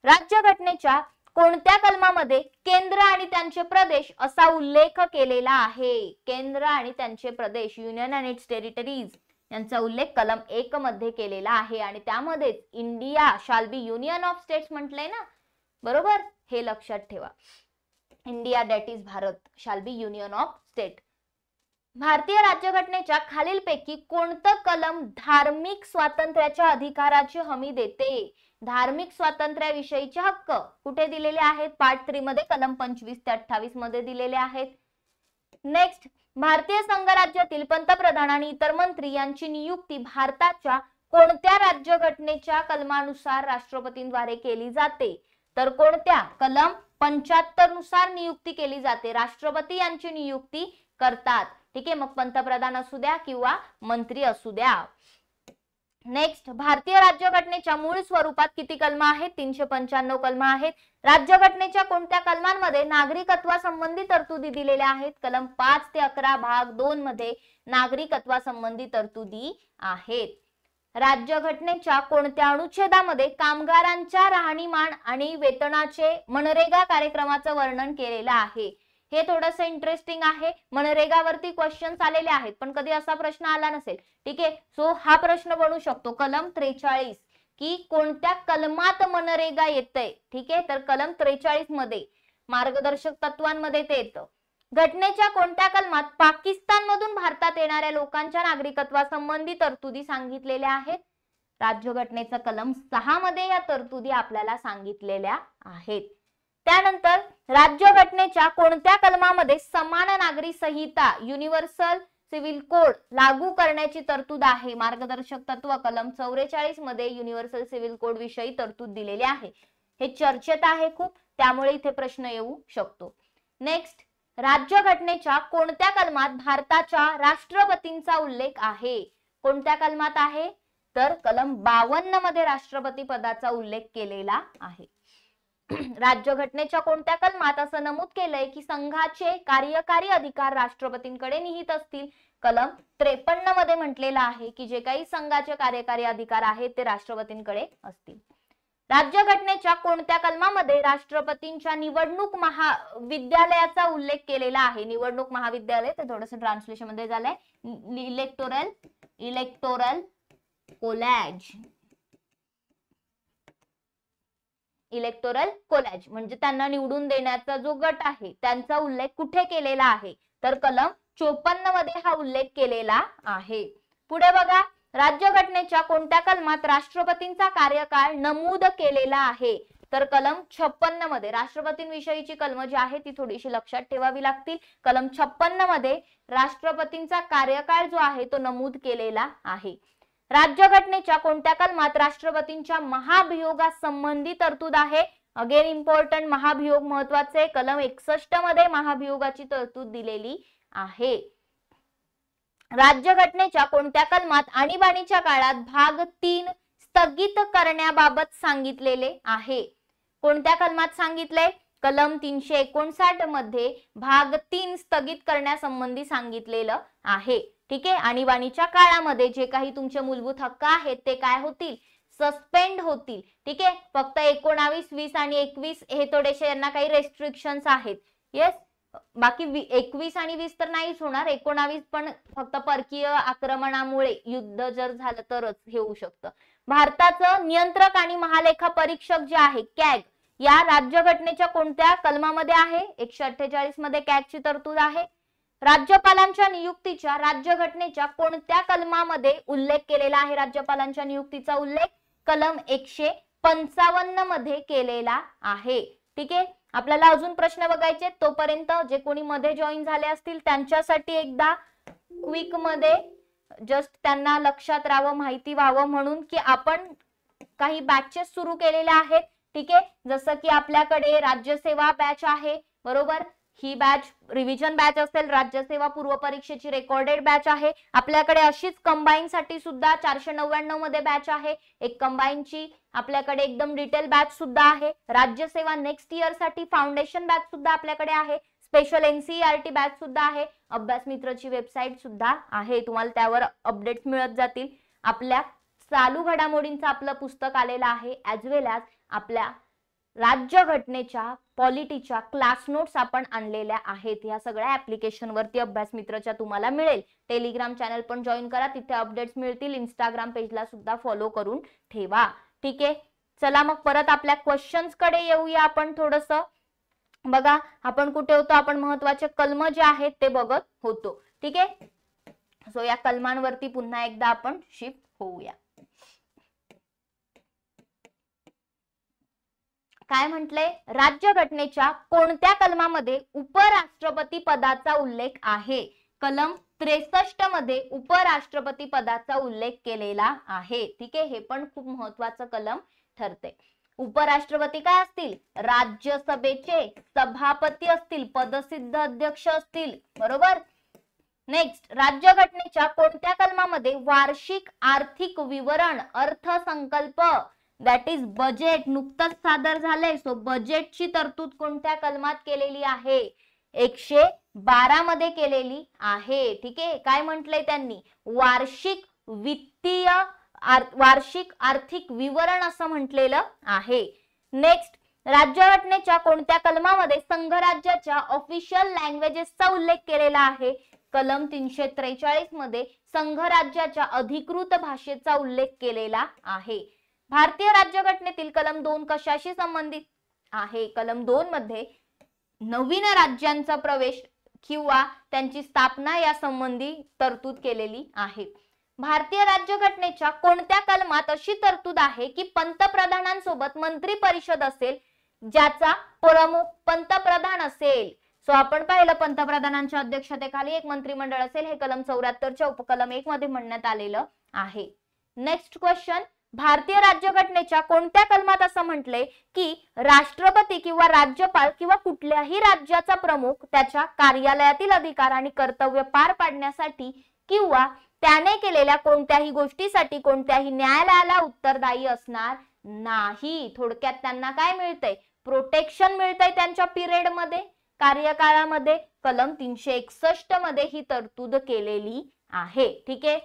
राज्यघटनेच्या कोणत्या कलमामध्ये केंद्र आणि त्यांचे प्रदेश असा उल्लेख केलेला आहे? केंद्र आणि त्यांचे प्रदेश, युनियन अँड इट्स टेरिटरीज, यांचा उल्लेख कलम 1 मध्ये केलेला आहे. आणि त्यामध्येच India shall be union of states म्हटलंय ना, बरोबर? हे लक्षात ठेवा. India that is Bharat shall be union of state. भारतीय राज्यघटनेच्या खालीलपैकी कोणतं कलम धार्मिक स्वातंत्र्याच्या अधिकाराची हमी देते? धार्मिक स्वातंत्र्याविषयीचे हक्क कुठे दिलेले आहेत? पार्ट 3 मध्ये कलम 25 ते 28 मध्ये दिलेले आहेत. नेक्स्ट, भारतीय संघराज्यातील पंतप्रधान आणि इतर मंत्री यांची नियुक्ती भारताच्या कोणत्या राज्यघटनेच्या कलमानुसार राष्ट्रपतींद्वारे केली जाते? तर कोणत्या? कलम 75 नुसार नियुक्ती केली जाते. राष्ट्रपती यांची नियुक्ती करतात. ठीक आहे, मग पंतप्रधान असू द्या किंवा मंत्री असू द्या. नेक्स्ट, भारतीय राज्यघटनेच्या मूळ स्वरूपात किती कलमा आहेत? 395 कलमा आहेत. राज्यघटनेच्या कोणत्या कलमांमध्ये नागरिकत्वासंबंधी तरतुदी दिलेल्या आहेत? कलम 5 ते 11 भाग 2 मध्ये नागरिकत्वासंबंधी तरतुदी आहेत. राज्यघटनेच्या कोणत्या अनुच्छेदामध्ये कामगारांच्या राहणीमान आणि वेतनाचे मनरेगा कार्यक्रमाचं वर्णन केलेलं आहे? हे थोडंसं इंटरेस्टिंग आहे. मनरेगावरती क्वेश्चन्स आलेले आहेत पण कधी असा प्रश्न आला नसेल. ठीक आहे, सो हा प्रश्न बनू शकतो. कलम 43 की कोणत्या कलमात मनरेगा येतंय? ठीक आहे, तर कलम 43 मध्ये मार्गदर्शक तत्वांमध्ये ते येतं. घटनेच्या कोणत्या कलमात पाकिस्तान मधून भारतात येणाऱ्या लोकांच्या नागरिकत्वासंबंधी तरतुदी सांगितलेल्या आहेत? राज्यघटनेचा कलम 6 मध्ये या तरतुदी आपल्याला सांगितलेल्या आहेत. त्यानंतर राज्यघटनेच्या कोणत्या कलमामध्ये समान नागरी संहिता युनिव्हर्सल सिव्हिल कोड लागू करण्याची तरतूद आहे? मार्गदर्शक तत्व कलम 44 मध्ये युनिव्हर्सल सिव्हिल कोड विषयी तरतूद दिलेली आहे. हे चर्चेत आहे खूप, त्यामुळे इथे प्रश्न येऊ शकतो. नेक्स्ट, राज्यघटनेच्या कोणत्या कलमात भारताच्या राष्ट्रपतींचा उल्लेख आहे? कोणत्या कलमात आहे? तर कलम 52 मध्ये राष्ट्रपती पदाचा उल्लेख केलेला आहे. राज्यघटनेच्या कोणत्या कलमात असं नमूद केलंय की संघाचे कार्यकारी अधिकार राष्ट्रपतींकडे निहित असतील? कलम 53 मध्ये म्हटलेलं आहे की जे काही संघाचे कार्यकारी अधिकार आहेत ते राष्ट्रपतींकडे असतील. राज्यघटनेच्या कोणत्या कलमामध्ये राष्ट्रपतींच्या निवडणूक महाविद्यालयाचा उल्लेख केलेला आहे? निवडणूक महाविद्यालय ते थोडंसं ट्रान्सलेशन मध्ये झालंय, इलेक्टोरल कॉलेज. इलेक्टोरल कॉलेज म्हणजे त्यांना निवडून देण्याचा जो गट आहे त्यांचा उल्लेख कुठे केलेला आहे? तर कलम 54 मध्ये हा उल्लेख केलेला आहे. पुढे बघा, राज्यघटनेच्या कोणत्या कलमात राष्ट्रपतींचा कार्यकाळ नमूद केलेला आहे? तर कलम 56 मध्ये. राष्ट्रपतींविषयीची कलम जी आहे ती थोडीशी लक्षात ठेवावी लागतील. कलम 56 मध्ये राष्ट्रपतींचा कार्यकाळ जो आहे तो नमूद केलेला आहे. राज्यघटनेच्या कोणत्या कलमात राष्ट्रपतींच्या महाभियोगासंबंधी तरतूद आहे? अगेन इम्पॉर्टंट, महाभियोग महत्वाचे. कलम 61 मध्ये महाभियोगाची तरतूद दिलेली आहे. राज्यघटनेच्या कोणत्या कलमात आणीबाणीच्या काळात भाग 3 स्थगित करण्याबाबत सांगितलेले आहे? कोणत्या कलमात सांगितले? कलम 359 मध्ये भाग 3 स्थगित करण्यासंबंधी सांगितलेलं आहे. ठीक आहे. आणीबाणीच्या काळामध्ये जे काही तुमचे मूलभूत हक्क आहेत ते काय होतील? सस्पेंड होतील. ठीक आहे. फक्त 19, 20 आणि 21 हे थोडेसे यांना काही रेस्ट्रिक्शन्स आहेत. येस, बाकी 21 आणि 20 तर नाहीच होणार. 19 पण फक्त परकीय आक्रमणामुळे युद्ध जर झालं तरच हे होऊ शकतं. भारताचं नियंत्रक आणि महालेखा परीक्षक जे आहे कॅग, या राज्यघटनेच्या कोणत्या कलमामध्ये आहे? 148 मध्ये कॅगची तरतूद आहे. राज्यपालांच्या नियुक्तीच्या राज्यघटनेच्या कोणत्या कलमामध्ये उल्लेख केलेला आहे? राज्यपालांच्या नियुक्तीचा उल्लेख कलम 155 मध्ये केलेला आहे. ठीक आहे. आपल्याला अजून प्रश्न बघायचे, तोपर्यंत जे कोणी मध्ये जॉईन झाले असतील त्यांच्यासाठी एकदा क्विक मध्ये जस्ट त्यांना लक्षात राहावं, माहिती व्हावं म्हणून की आपण काही बॅचेस सुरू केलेल्या आहेत. ठीक आहे. जसं की आपल्याकडे राज्यसेवा बॅच आहे, बरोबर. ही बॅच रिव्हिजन बॅच असेल. राज्यसेवा पूर्व परीक्षेची रेकॉर्डेड बॅच आहे. आपल्याकडे अशीच कंबाईन साठी सुद्धा 499 मध्ये बॅच आहे. एक कंबाईनची आपल्याकडे एकदम डिटेल बॅच सुद्धा आहे. राज्यसेवा नेक्स्ट इयर साठी फाउंडेशन बॅच सुद्धा आपल्याकडे आहे. स्पेशल एनसीईआरटी बॅच सुद्धा आहे. अभ्यास मित्रची वेबसाईट सुद्धा आहे, तुम्हाला त्यावर अपडेट्स मिळत जातील. आपल्या चालू घडामोडींचं आपलं पुस्तक आलेलं आहे, ऍज वेल ॲज आपल्या राज्यघटनेच्या पॉलिटीच्या क्लास नोट्स आपण आणलेल्या आहेत. या सगळ्या ऍप्लिकेशन वरती अभ्यास मित्रच्या तुम्हाला मिळेल. टेलिग्राम चॅनल पण जॉईन करा, तिथे अपडेट्स मिळतील. इंस्टाग्राम पेजला सुद्धा फॉलो करून ठेवा. ठीक आहे. चला मग परत आपल्या क्वेश्चन्स कडे येऊया. आपण थोडस बघा, आपण कुठे होतो? आपण महत्वाचे कलम जे आहेत ते बघत होतो. ठीक आहे. सो या कलमांवरती पुन्हा एकदा आपण शिफ्ट होऊया. काय म्हटलंय? राज्यघटनेच्या कोणत्या कलमामध्ये उपराष्ट्रपती पदाचा उल्लेख आहे? कलम 63 मध्ये उपराष्ट्रपती पदाचा उल्लेख केलेला आहे. ठीक आहे. हे पण खूप महत्वाचं कलम ठरते. उपराष्ट्रपती काय असतील? राज्यसभेचे सभापती असतील, पदसिद्ध अध्यक्ष असतील, बरोबर. नेक्स्ट, राज्यघटनेच्या कोणत्या कलमामध्ये वार्षिक आर्थिक विवरण अर्थसंकल्प दॅट इज बजेट नुकतंच सादर झालंय, सो बजेटची तरतूद कोणत्या कलमात केलेली आहे? 112 मध्ये केलेली आहे. ठीक आहे. काय म्हटलंय त्यांनी? वार्षिक वित्तीय वार्षिक आर्थिक विवरण असं म्हटलेलं आहे. नेक्स्ट, राज्यघटनेच्या कोणत्या कलमामध्ये संघराज्याच्या ऑफिशियल लँग्वेजेसचा उल्लेख केलेला आहे? कलम 343 मध्ये संघराज्याच्या अधिकृत भाषेचा उल्लेख केलेला आहे. भारतीय राज्यघटनेतील कलम 2 कशाशी संबंधित आहे? कलम 2 मध्ये नवीन राज्यांचा प्रवेश किंवा त्यांची स्थापना या संबंधी तरतूद केलेली आहे. भारतीय राज्यघटनेच्या कोणत्या कलमात अशी तरतूद आहे की पंतप्रधानांसोबत मंत्री परिषद असेल ज्याचा प्रमुख पंतप्रधान असेल? सो आपण पाहिलं पंतप्रधानांच्या अध्यक्षतेखाली एक मंत्रिमंडळ असेल, हे कलम 74 च्या उपकलम 1 मध्ये म्हणण्यात आलेलं आहे. नेक्स्ट क्वेश्चन, भारतीय राज्यघटनेच्या कोणत्या कलमात असं म्हटलंय की राष्ट्रपती किंवा राज्यपाल किंवा कुठल्याही राज्याचा प्रमुख त्याच्या कार्यालयातील अधिकार आणि कर्तव्य पार पाडण्यासाठी किंवा त्याने केलेल्या कोणत्याही गोष्टीसाठी कोणत्याही न्यायालयाला उत्तरदायी असणार नाही. थोडक्यात त्यांना काय मिळतंय, प्रोटेक्शन मिळतंय त्यांच्या पिरियड मध्ये, कार्यकाळामध्ये. कलम 361 मध्ये ही तरतूद केलेली आहे. ठीक आहे,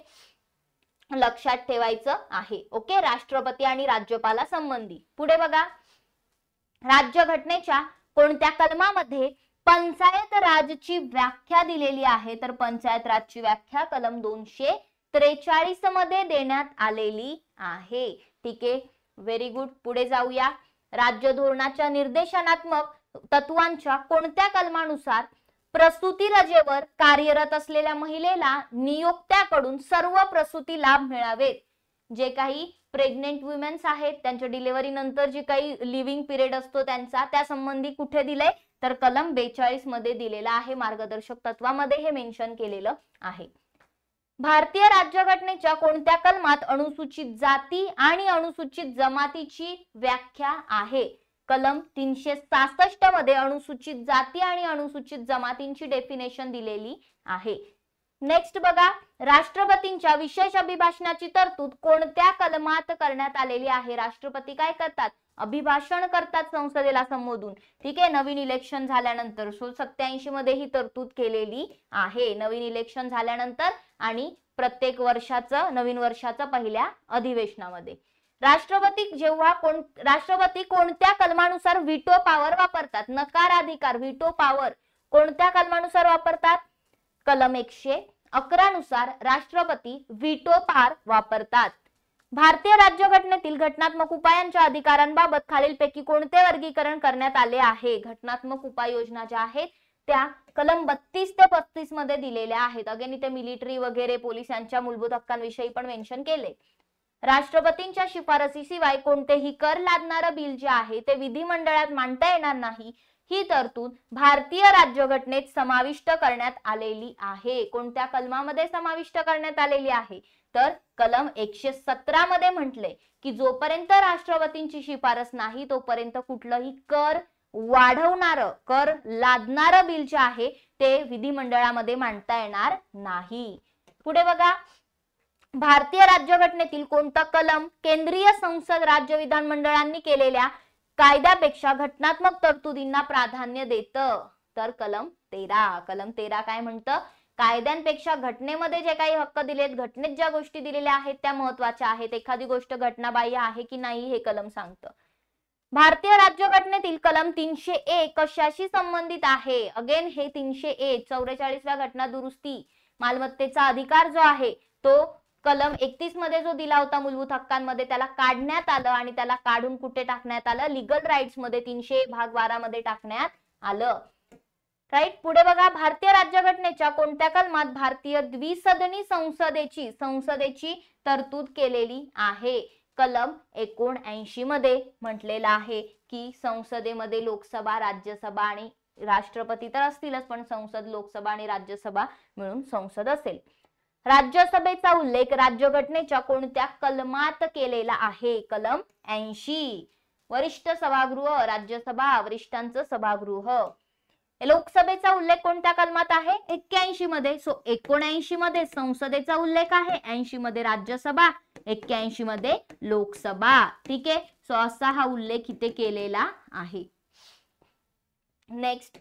लक्षात ठेवायचं आहे. ओके, राष्ट्रपती आणि राज्यपाला संबंधी. पुढे बघा, राज्यघटनेच्या कोणत्या कलमामध्ये पंचायत राजची व्याख्या दिलेली आहे, तर पंचायत राजची व्याख्या कलम 243 मध्ये देण्यात आलेली आहे. ठीक आहे, व्हेरी गुड. पुढे जाऊया, राज्य धोरणाच्या निर्देशनात्मक तत्वांच्या कोणत्या कलमानुसार प्रसूती रजेवर कार्यरत असलेल्या महिलेला नियोक्त्याकडून सर्व प्रसूती लाभ मिळावेत. जे काही प्रेग्नेंट वुमेन्स आहेत, त्यांच्या डिलिव्हरी नंतर जी काही लिव्हिंग पिरियड असतो त्यांचा, त्या संबंधी कुठे दिलंय, तर कलम 42 मध्ये दिलेला आहे. मार्गदर्शक तत्वामध्ये हे मेन्शन केलेलं आहे. भारतीय राज्यघटनेच्या कोणत्या कलमात अनुसूचित जाती आणि अनुसूचित जमातीची व्याख्या आहे? कलम 366 मध्ये अनुसूचित जाती आणि अनुसूचित जमातींची डेफिनेशन दिलेली आहे. नेक्स्ट बघा, राष्ट्रपतींच्या विशेष अभिभाषणाची तरतूद कोणत्या कलमात करण्यात आलेली आहे? राष्ट्रपती काय करतात, अभिभाषण करतात संसदेला संबोधून. ठीक आहे, नवीन इलेक्शन झाल्यानंतर. 87 मध्ये ही तरतूद केलेली आहे. नवीन इलेक्शन झाल्यानंतर आणि प्रत्येक वर्षाचं, नवीन वर्षाचं पहिल्या अधिवेशनामध्ये. राष्ट्रपती कोणत्या कलमानुसार व्हीटो पॉवर वापरतात? नकाराधिकार, व्हीटो पॉवर कोणत्या कलमानुसार वापरतात? कलम 111 नुसार राष्ट्रपती व्हीटो पॉवर वापरतात. भारतीय राज्यघटनेतील घटनात्मक उपायांच्या अधिकारांबाबत खालीलपैकी कोणते वर्गीकरण करण्यात आले आहे? घटनात्मक उपाययोजना ज्या आहेत त्या कलम 32 ते 35 मध्ये दिलेल्या आहेत. अगेन इथे मिलिटरी वगैरे पोलिसांच्या मूलभूत हक्कांविषयी पण मेन्शन केले. राष्ट्रपतींच्या शिफारसीशिवाय कोणतेही कर लादणारं बिल जे आहे ते विधिमंडळात मांडता येणार नाही, ही तरतूद भारतीय राज्यघटनेत समाविष्ट करण्यात आलेली आहे. कोणत्या कलमामध्ये समाविष्ट करण्यात आलेली आहे? तर कलम 117 मध्ये म्हटले की जोपर्यंत राष्ट्रपतींची शिफारस नाही तोपर्यंत कुठलंही कर वाढवणारं, कर लादणारं बिल जे आहे ते विधिमंडळामध्ये मांडता येणार नाही. पुढे बघा, भारतीय राज्यघटनेतील कोणता कलम केंद्रीय संसद राज्य विधानमंडळांनी केलेल्या कायद्यापेक्षा घटनात्मक तरतुदींना प्राधान्य देतं? तर कलम 13. कलम 13 काय म्हणतं? कायद्यांपेक्षा घटनेमध्ये जे काही हक्क दिलेत, घटनेत ज्या गोष्टी दिलेल्या आहेत त्या महत्वाच्या आहेत. एखादी गोष्ट घटनाबाह्य आहे की नाही हे कलम सांगतं. भारतीय राज्यघटनेतील कलम 301 कशाशी संबंधित आहे? अगेन हे 301 44व्या घटना दुरुस्ती मालमत्तेचा अधिकार जो आहे तो कलम 31 मध्ये जो दिला होता मूलभूत हक्कांमध्ये त्याला काढण्यात आलं आणि त्याला काढून कुठे टाकण्यात आलं? लीगल राईट्स मध्ये 300 भाग 12 मध्ये टाकण्यात आलं. राईट. पुढे बघा, भारतीय राज्यघटनेच्या कोणत्या कलमात भारतीय द्विसदनी संसदेची तरतूद केलेली आहे? कलम 79 मध्ये म्हटलेलं आहे की संसदेमध्ये लोकसभा, राज्यसभा आणि राष्ट्रपती तर असतीलच, पण संसद, लोकसभा आणि राज्यसभा मिळून संसद असेल. राज्यसभेचा उल्लेख राज्यघटनेच्या कोणत्या कलमात केलेला आहे? कलम 80. वरिष्ठ सभागृह, राज्यसभा वरिष्ठांचं सभागृह. लोकसभेचा उल्लेख कोणत्या कलमात आहे? 81 मध्ये. 79 मध्ये संसदेचा उल्लेख आहे, 80 मध्ये राज्यसभा, 81 मध्ये लोकसभा. ठीक आहे, असा हा उल्लेख इथे केलेला आहे. नेक्स्ट,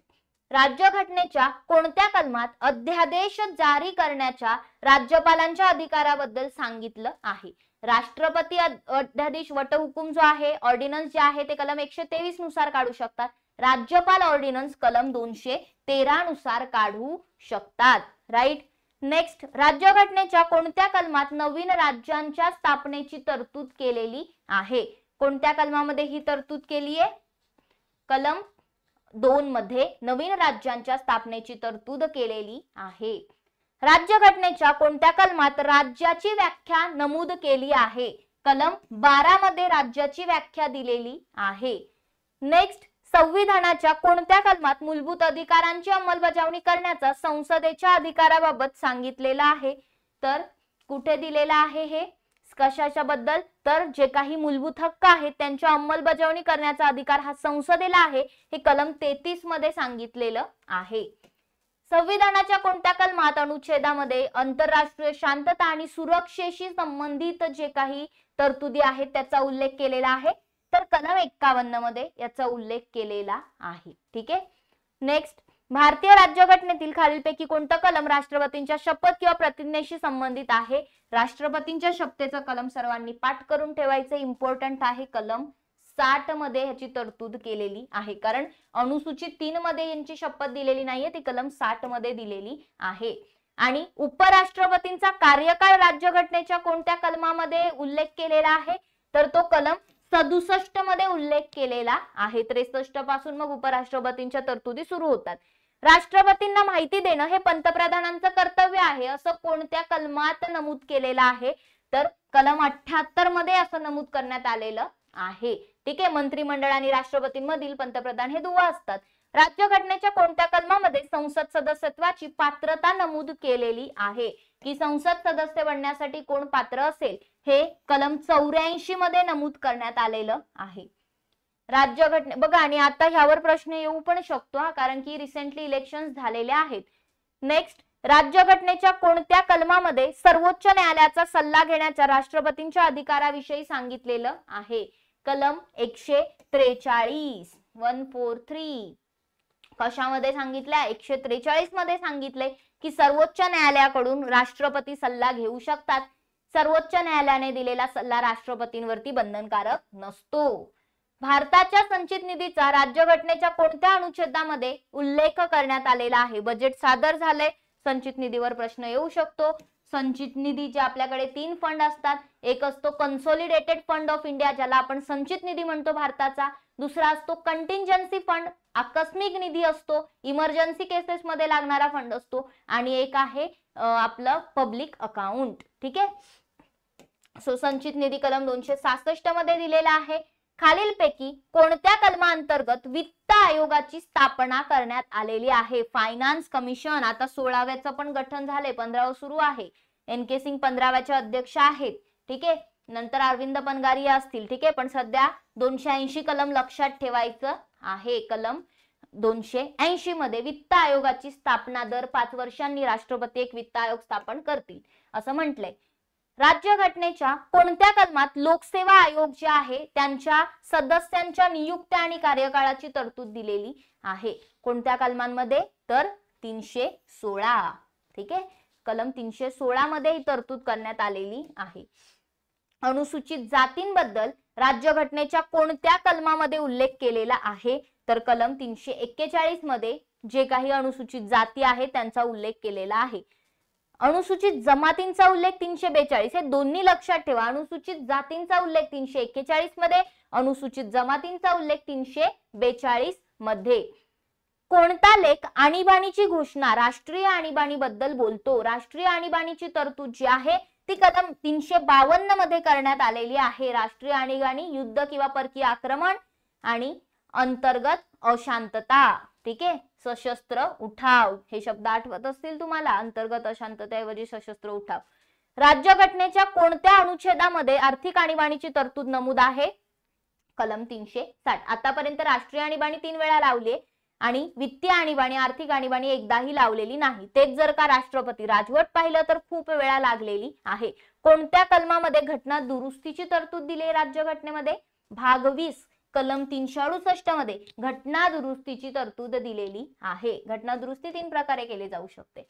राज्यघटनेच्या कोणत्या कलमात अध्यादेश जारी करण्याच्या राज्यपालांच्या अधिकाराबद्दल सांगितलं आहे? राष्ट्रपती अध्यादेश, वटहुकूम जो आहे, ऑर्डिनन्स जे आहे ते कलम 123 नुसार काढू शकतात. राज्यपाल ऑर्डिनन्स कलम 213 नुसार काढू शकतात. राईट. नेक्स्ट, राज्यघटनेच्या कोणत्या कलमात नवीन राज्यांच्या स्थापनेची तरतूद केलेली आहे? कोणत्या कलमामध्ये ही तरतूद केली आहे? कलम 2 मध्ये नवीन राज्यांच्या स्थापनेची तरतूद केलेली आहे. राज्यघटनेच्या कोणत्या कलमात राज्याची व्याख्या नमूद केली आहे? कलम 12 मध्ये राज्याची व्याख्या दिलेली आहे. नेक्स्ट, संविधानाच्या कोणत्या कलमात मूलभूत अधिकारांची अंमलबजावणी करण्याचा संसदेच्या अधिकाराबाबत सांगितलेलं आहे? तर कुठे दिलेलं आहे हे? कशाच्या बद्दल? तर जे काही मूलभूत हक्क आहेत त्यांची अंमलबजावणी करण्याचा अधिकार हा संसदेला आहे, हे कलम 33 मध्ये सांगितलेलं आहे. संविधानाच्या कोणत्या कलमात अनुच्छेदामध्ये आंतरराष्ट्रीय शांतता आणि सुरक्षेशी संबंधित जे काही तरतुदी आहेत त्याचा उल्लेख केलेला आहे, तर कलम 51 मध्ये याचा उल्लेख केलेला आहे. ठीक आहे. नेक्स्ट, भारतीय राज्यघटनेतील खालीलपैकी कोणतं कलम राष्ट्रपतींच्या शपथ किंवा प्रतिज्ञेशी संबंधित आहे? राष्ट्रपतींच्या शपथेचा कलम सर्वांनी पाठ करून ठेवायचं, इम्पॉर्टंट आहे. कलम 60 मध्ये ह्याची तरतूद केलेली आहे, कारण अनुसूचित 3 मध्ये यांची शपथ दिलेली नाहीये, ती कलम 60 मध्ये दिलेली आहे. आणि उपराष्ट्रपतींचा कार्यकाळ राज्यघटनेच्या कोणत्या कलमामध्ये उल्लेख केलेला आहे? तर तो कलम 67 मध्ये उल्लेख केलेला आहे. 63 पासून मग उपराष्ट्रपतींच्या तरतुदी सुरू होतात. राष्ट्रपतींना माहिती देणं हे पंतप्रधानांचं कर्तव्य आहे असं कोणत्या कलमात नमूद केलेलं आहे? तर कलम 78 मध्ये असं नमूद करण्यात आलेलं आहे. ठीक आहे. मंत्रिमंडळ आणि राष्ट्रपतींमधील पंतप्रधान हे दुवा असतात. राज्यघटनेच्या कोणत्या कलमामध्ये संसद सदस्यत्वाची पात्रता नमूद केलेली आहे? की संसद सदस्य बनण्यासाठी कोण पात्र असेल हे कलम 84 मध्ये नमूद करण्यात आलेलं आहे. राज्यघटने बघा, आणि आता ह्यावर प्रश्न येऊ पण शकतो कारण की रिसेंटली इलेक्शन झालेले आहेत. नेक्स्ट, राज्यघटनेच्या कोणत्या कलमामध्ये सर्वोच्च न्यायालयाचा सल्ला घेण्याच्या राष्ट्रपतींच्या अधिकाराविषयी सांगितलेलं आहे? कलम 143 143 कशामध्ये सांगितलंय? 143 मध्ये सांगितले की सर्वोच्च न्यायालयाकडून राष्ट्रपती सल्ला घेऊ शकतात. सर्वोच्च न्यायालयाने दिलेला सल्ला राष्ट्रपतींवरती बंधनकारक नसतो. भारताच्या संचित निधीचा राज्यघटनेच्या कोणत्या अनुच्छेदामध्ये उल्लेख करण्यात आलेला आहे? बजेट सादर झाले, संचित निधीवर प्रश्न येऊ शकतो. संचित निधीचे आपल्याकडे 3 फंड असतात. एक असतो कन्सोलिडेटेड फंड ऑफ इंडिया, ज्याला आपण संचित निधी म्हणतो भारताचा. दुसरा असतो कंटिंजन्सी फंड, आकस्मिक निधी असतो, इमर्जन्सी केसेस मध्ये लागणारा फंड असतो. आणि एक आहे आपलं पब्लिक अकाउंट. ठीक आहे. सो संचित निधी कलम 266 मध्ये दिलेला आहे. खालीलपैकी कोणत्या कलमांतर्गत वित्त आयोगाची स्थापना करण्यात आलेली आहे? फायनान्स कमिशन आता 16व्याचं पण गठन झाले, 15व सुरू आहे. NK सिंग 15व्याचे अध्यक्ष आहेत. ठीक आहे. नंतर अरविंद पनगारिया असतील. ठीक आहे. पण सध्या 280 कलम लक्षात ठेवायचं आहे. कलम 280 मध्ये वित्त आयोगाची स्थापना दर 5 वर्षांनी राष्ट्रपती एक वित्त आयोग स्थापन करतील असं म्हटलंय. राज्यघटनेच्या कोणत्या कलमात लोकसेवा आयोग जे आहे त्यांच्या सदस्यांच्या नियुक्त्या आणि कार्यकाळाची तरतूद दिलेली आहे? कोणत्या कलमांमध्ये? तर 316. ठीक आहे. कलम 316 मध्ये ही तरतूद करण्यात आलेली आहे. अनुसूचित जातींबद्दल राज्यघटनेच्या कोणत्या कलमामध्ये उल्लेख केलेला आहे? तर कलम 341 मध्ये जे काही अनुसूचित जाती आहेत त्यांचा उल्लेख केलेला आहे. अनुसूचित जमातींचा उल्लेख 342, हे दोन्ही लक्षात ठेवा. अनुसूचित जातींचा उल्लेख 341 मध्ये, अनुसूचित जमातींचा उल्लेख 342 मध्ये. कोणता लेख आणीबाणीची घोषणा राष्ट्रीय आणीबाणीबद्दल बोलतो? राष्ट्रीय आणीबाणीची तरतूद जी आहे ती कलम 352 मध्ये करण्यात आलेली आहे. राष्ट्रीय आणीबाणी युद्ध किंवा परकीय आक्रमण आणि अंतर्गत अशांतता. ठीक आहे. सशस्त्र उठाव हे शब्द आठवत असतील तुम्हाला. अंतर्गत अशांततेऐवजी सशस्त्र उठाव. राज्यघटनेच्या कोणत्या अनुच्छेदामध्ये आर्थिक आणीबाणीची तरतूद नमूद आहे? कलम 360. आतापर्यंत राष्ट्रीय आणीबाणी 3 वेळा लावली आणि वित्तीय आणीबाणी आर्थिक आणीबाणी एकदाही लावलेली नाही. तेच जर का राष्ट्रपती राजवट पाहिलं तर खूप वेळा लागलेली आहे. कोणत्या कलमामध्ये घटना दुरुस्तीची तरतूद दिली आहे राज्यघटनेमध्ये? भाग 20 कलम 368 मध्ये घटना दुरुस्तीची तरतूद दिलेली आहे. घटना दुरुस्ती 3 प्रकारे केली जाऊ शकते.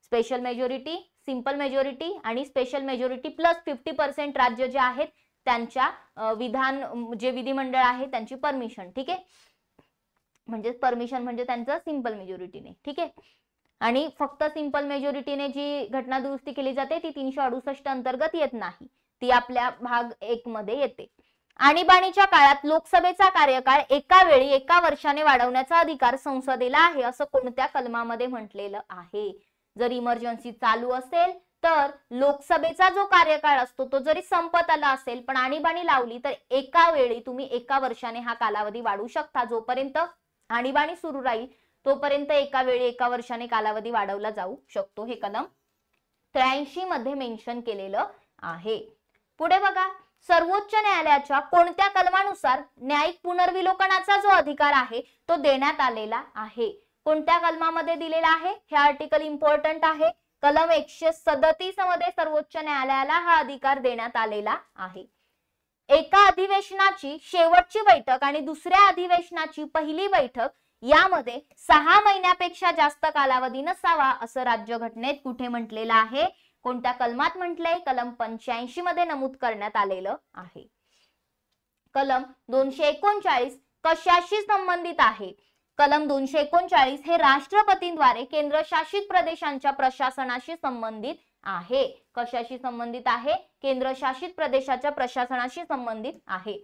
स्पेशल मेजॉरिटी, सिंपल मेजॉरिटी आणि स्पेशल मेजॉरिटी प्लस 50% राज्य जे आहेत त्यांच्या जे विधिमंडळ आहे त्यांची परमिशन. ठीक आहे. म्हणजे परमिशन म्हणजे त्यांचं सिंपल मेजॉरिटीने. ठीक आहे. आणि फक्त सिंपल मेजॉरिटीने जी घटना दुरुस्ती केली जाते ती 368 अंतर्गत येत नाही, ती आपल्या भाग 1 मध्ये येते. आणीबाणीच्या काळात लोकसभेचा कार्यकाळ एका वेळी 1 वर्षाने वाढवण्याचा अधिकार संसदेला आहे असं कोणत्या कलमामध्ये म्हटलेलं आहे? जर इमर्जन्सी चालू असेल तर लोकसभेचा जो कार्यकाळ असतो तो जरी संपत आला असेल पण आणीबाणी लावली तर एका वेळी तुम्ही 1 वर्षाने हा कालावधी वाढवू शकता. जोपर्यंत आणीबाणी सुरू राहील तोपर्यंत एका वेळी 1 वर्षाने कालावधी वाढवला जाऊ शकतो. हे कलम 83 मध्ये मेन्शन केलेलं आहे. पुढे बघा, सर्वोच्च न्यायालयाच्या कोणत्या कलमानुसार न्यायिक पुनर्विलोकनाचा जो अधिकार आहे तो देण्यात आलेला आहे? कोणत्या कलमामध्ये दिलेला आहे? हे आर्टिकल इम्पॉर्टंट आहे. कलम 137 मध्ये सर्वोच्च न्यायालयाला हा अधिकार देण्यात आलेला आहे. एका अधिवेशनाची शेवटची बैठक आणि दुसऱ्या अधिवेशनाची पहिली बैठक यामध्ये 6 महिन्यापेक्षा जास्त कालावधी नसावा असं राज्यघटनेत कुठे म्हटलेलं आहे, कोणत्या कलमात म्हटलंय? कलम 85 मध्ये नमूद करण्यात आलेलं आहे. कलम 239 कशाशी संबंधित आहे? कलम 239 हे राष्ट्रपतींद्वारे केंद्रशासित प्रदेशांच्या प्रशासनाशी संबंधित आहे. कशाशी संबंधित आहे? केंद्रशासित प्रदेशाच्या प्रशासनाशी संबंधित आहे.